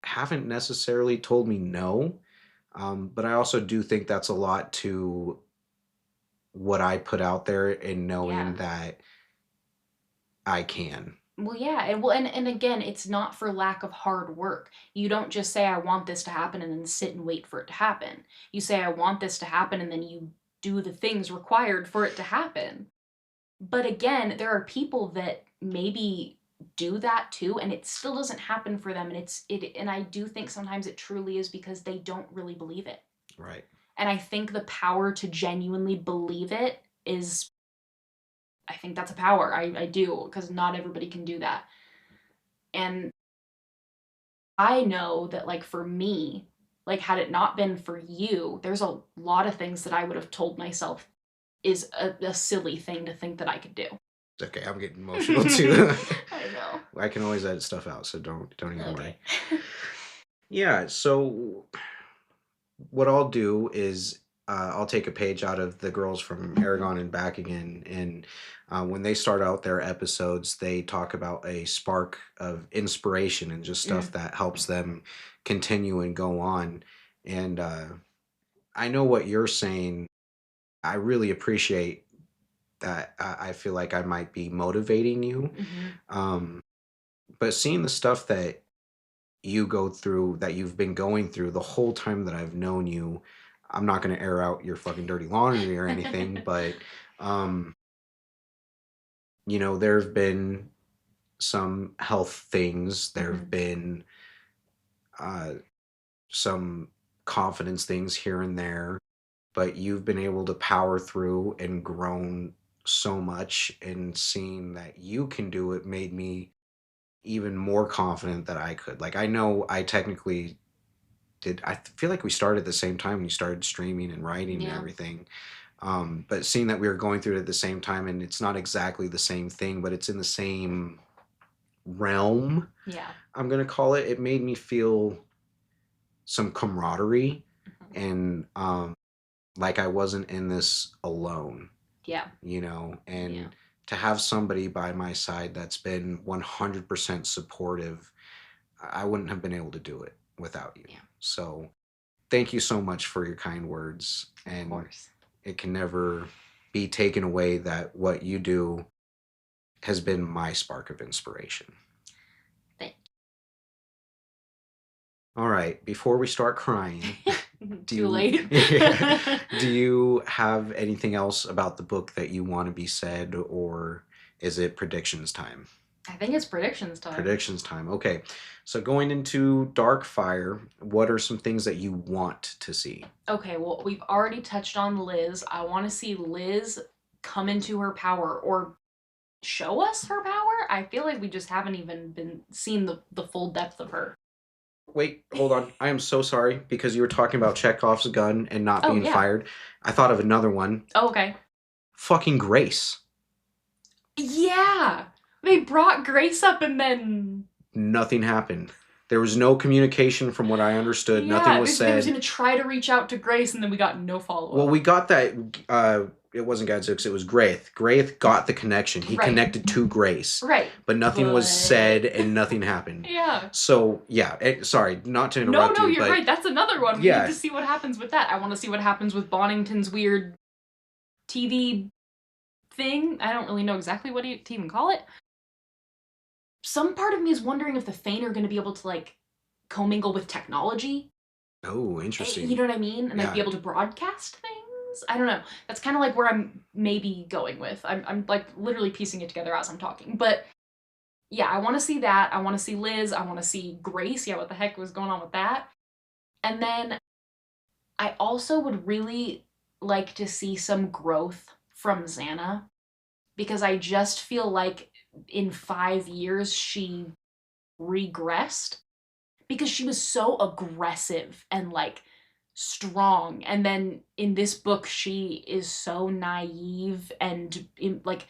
A: haven't necessarily told me no. But I also do think that's a lot to what I put out there, and knowing
B: Yeah.
A: that I can.
B: Well, yeah, and again, it's not for lack of hard work. You don't just say I want this to happen and then sit and wait for it to happen. You say I want this to happen and then you do the things required for it to happen. But again, there are people that maybe do that too and it still doesn't happen for them, and and I do think sometimes it truly is because they don't really believe it.
A: Right.
B: And I think the power to genuinely believe it is, I think that's a power. I do, because not everybody can do that. And I know that, like, for me, like, had it not been for you, there's a lot of things that I would have told myself is a silly thing to think that I could do.
A: Okay, I'm getting emotional too.
B: I know.
A: I can always edit stuff out, so don't even worry.
B: Okay.
A: Yeah, so what I'll do is I'll take a page out of the girls from Aragon and Back Again, and when they start out their episodes, they talk about a spark of inspiration and just stuff
B: Mm,
A: that helps them continue and go on. And I know what you're saying. I really appreciate that. I feel like I might be motivating you,
B: mhm.
A: um, but seeing the stuff that you've been going through the whole time that I've known you. I'm not going to air out your fucking dirty laundry or anything, but um, there have been some health things. There have
B: Mhm.
A: been uh, some confidence things here and there, but you've been able to power through and grown so much, and seeing that you can do it made me even more confident that I could. Like, I know I technically feel like we started at the same time when you started streaming and writing and
B: Yeah.
A: everything. But seeing that we were going through it at the same time, and it's not exactly the same thing, but it's in the same realm,
B: Yeah.
A: I'm gonna call it. It made me feel some camaraderie,
B: Mhm.
A: and like I wasn't in this alone,
B: Yeah.
A: and
B: Yeah.
A: to have somebody by my side that's been 100% supportive, I wouldn't have been able to do it without you.
B: Yeah.
A: So thank you so much for your kind words,
B: Of
A: and
B: course.
A: it can never be taken away that what you do has been my spark of inspiration.
B: Thank
A: All right, before we start crying, do
B: Too
A: you
B: late.
A: do you have anything else about the book that you want to be said, or is it predictions time?
B: I think it's predictions time.
A: Predictions time. Okay. So going into Darkfire, what are some things that you want to see?
B: Okay, well, we've already touched on Liz. I want to see Liz come into her power or show us her power. I feel like we just haven't even been seen the full depth of her.
A: Wait, hold on. I am so sorry because you were talking about Chekhov's gun and not
B: Oh
A: being
B: yeah.
A: fired. I thought of another one.
B: Oh, okay.
A: Fucking Grace.
B: Yeah. They brought Grace up and then
A: Nothing happened. There was no communication from what I understood. Nothing
B: yeah,
A: was
B: they was
A: said.
B: gonna try to reach out to Grace and then we got no follow
A: Well,
B: up.
A: we got that. It wasn't Gadzooks, it was Graith. Graith got the connection. He
B: Right.
A: connected to Grace.
B: Right.
A: But nothing was
B: But
A: said and nothing happened.
B: yeah.
A: So, yeah. Sorry, not to
B: No,
A: interrupt
B: no,
A: you,
B: you're
A: but
B: right. That's another one. We need
A: yeah.
B: to see what happens with that. I want to see what happens with Bonnington's weird TV thing. I don't really know exactly what to even call it. Some part of me is wondering if the Fane are going to be able to, like, commingle with technology.
A: Oh,
B: You
A: interesting.
B: know what I mean? And, like, be
A: Yeah.
B: able to broadcast things. I don't know. That's kind of like where I'm maybe going with. I'm like literally piecing it together as I'm talking. But yeah, I want to see that. I want to see Liz. I want to see Grace. Yeah, what the heck was going on with that? And then I also would really like to see some growth from Xana because I just feel like in 5 years she regressed because she was so aggressive and like strong. And then in this book, she is so naive and like,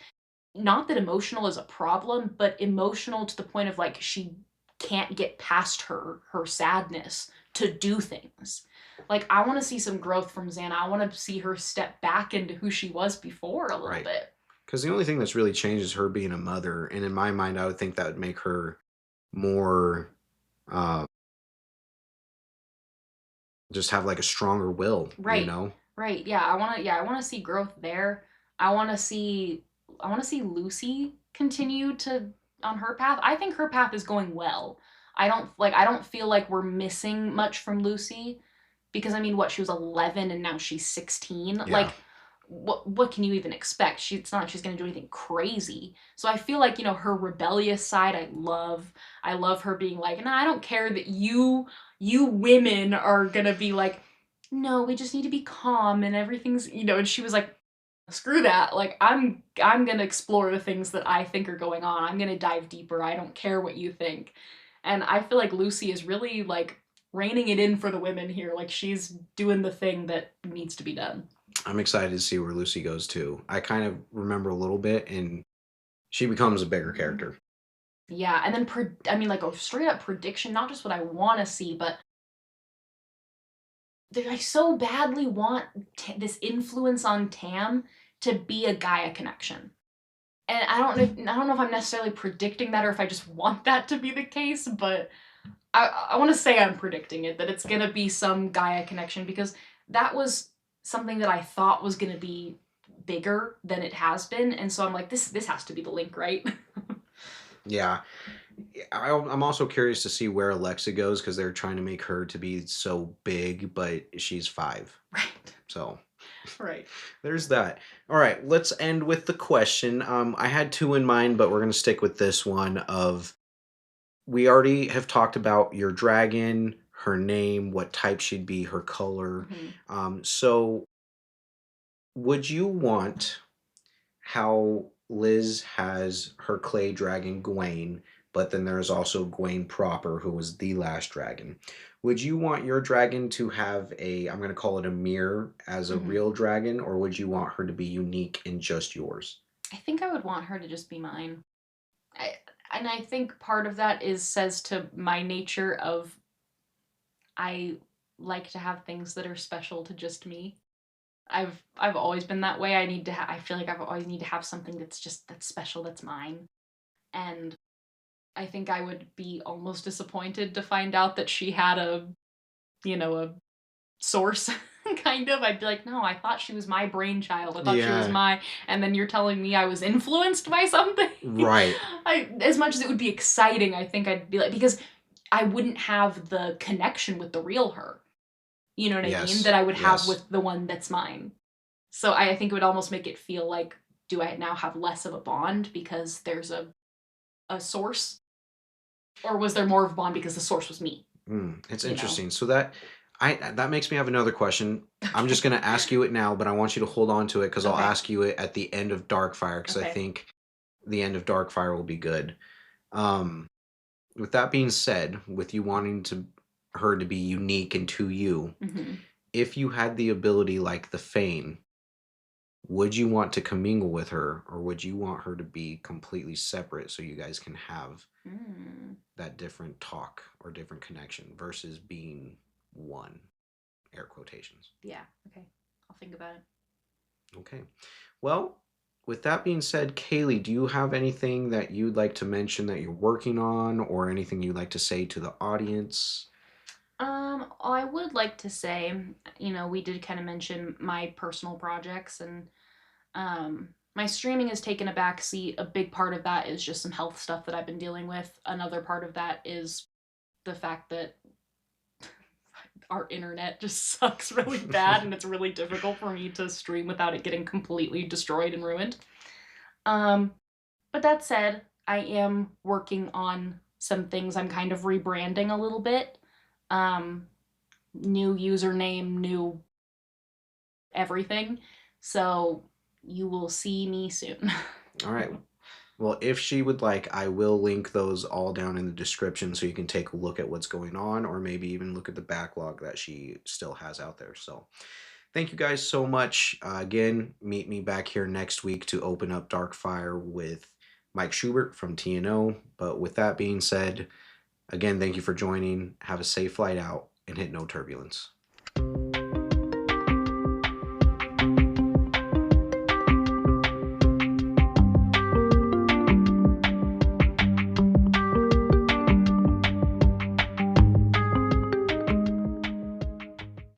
B: not that emotional is a problem, but emotional to the point of like she can't get past her sadness to do things. Like I want to see some growth from Xana. I want to see her step back into who she was before a little
A: Right.
B: bit.
A: Because the only thing that's really changed is her being a mother, and in my mind, I would think that would make her more, uh, just have like a stronger will, you
B: Right.
A: know?
B: Right. Yeah, I want to see growth there. I want to see I want to see Lucy continue to on her path. I think her path is going well. I don't feel like we're missing much from Lucy because I mean what she was 11 and now she's 16.
A: Yeah.
B: Like what can you even expect? It's not like she's going to do anything crazy. So I feel like, her rebellious side I love. I love her being like, "No, I don't care that you women are going to be like, no, we just need to be calm and everything's, and she was like, screw that. Like I'm going to explore the things that I think are going on. I'm going to dive deeper. I don't care what you think." And I feel like Lucy is really like reining it in for the women here. Like she's doing the thing that needs to be done.
A: I'm excited to see where Lucy goes too. I kind of remember a little bit, and she becomes a bigger character.
B: Yeah, and then I mean like a straight up prediction, not just what I want to see, but I so badly want this influence on Tam to be a Gaia connection. And I don't know if I'm necessarily predicting that or if I just want that to be the case, but I want to say I'm predicting it that it's going to be some Gaia connection because that was something that I thought was going to be bigger than it has been, and so I'm like this has to be the link, right?
A: Yeah. I'm also curious to see where Alexa goes because they're trying to make her to be so big, but she's 5.
B: Right.
A: So
B: Right.
A: there's that. All right, let's end with the question. I had two in mind, but we're gonna stick with this one. Of We already have talked about your dragon, her name, what type she'd be, her color.
B: Hmm.
A: So would you want how Liz has her clay dragon Gwaine, but then there's also Gwaine proper, who was the last dragon. Would you want your dragon to have a, I'm going to call it a mirror as a
B: Hmm.
A: real dragon, or would you want her to be unique and just yours?
B: I think I would want her to just be mine. I, and I think part of that is says to my nature of I like to have things that are special to just me. I've always been that way. I feel like I've always need to have something that's special that's mine. And I think I would be almost disappointed to find out that she had a source kind of. I'd be like, "No, I thought she was my brainchild. I thought she was
A: Yeah,
B: my," and then you're telling me I was influenced by something.
A: right.
B: I As much as it would be exciting, I think I'd be like because I wouldn't have the connection with the real her. You know what I mean?
A: Yes,
B: That I would have
A: yes.
B: with the one that's mine. So I think it would almost make it feel like, do I now have less of a bond because there's a source? Or was there more of a bond because the source was me?
A: It's
B: You know?
A: interesting. So that makes me have another question. I'm just
B: Okay.
A: going to ask you it now, but I want you to hold on to it because I'll
B: Okay.
A: ask you it at the end of Darkfire because I
B: Okay.
A: think the end of Darkfire will be good. Um, with that being said, with you wanting to her to be unique and to you,
B: Hmm.
A: if you had the ability like the Fane, would you want to commingle with her, or would you want her to be completely separate so you guys can have
B: Mm.
A: that different talk or different connection versus being one? Air quotations.
B: Yeah. Okay. I'll think about it.
A: Okay. Well, with that being said, Kaylee, do you have anything that you'd like to mention that you're working on, or anything you'd like to say to the audience?
B: I would like to say, we did kind of mention my personal projects and my streaming has taken a back seat. A big part of that is just some health stuff that I've been dealing with. Another part of that is the fact that our internet just sucks really bad and it's really difficult for me to stream without it getting completely destroyed and ruined. Um, but that said, I am working on some things. I'm kind of rebranding a little bit. Um, new username, new everything. So you will see me soon.
A: All right. Well, if she would like, I will link those all down in the description so you can take a look at what's going on, or maybe even look at the backlog that she still has out there. So thank you guys so much. Again, meet me back here next week to open up Darkfire with Mike Schubert from TNO. But with that being said, again, thank you for joining. Have a safe flight out and hit no turbulence.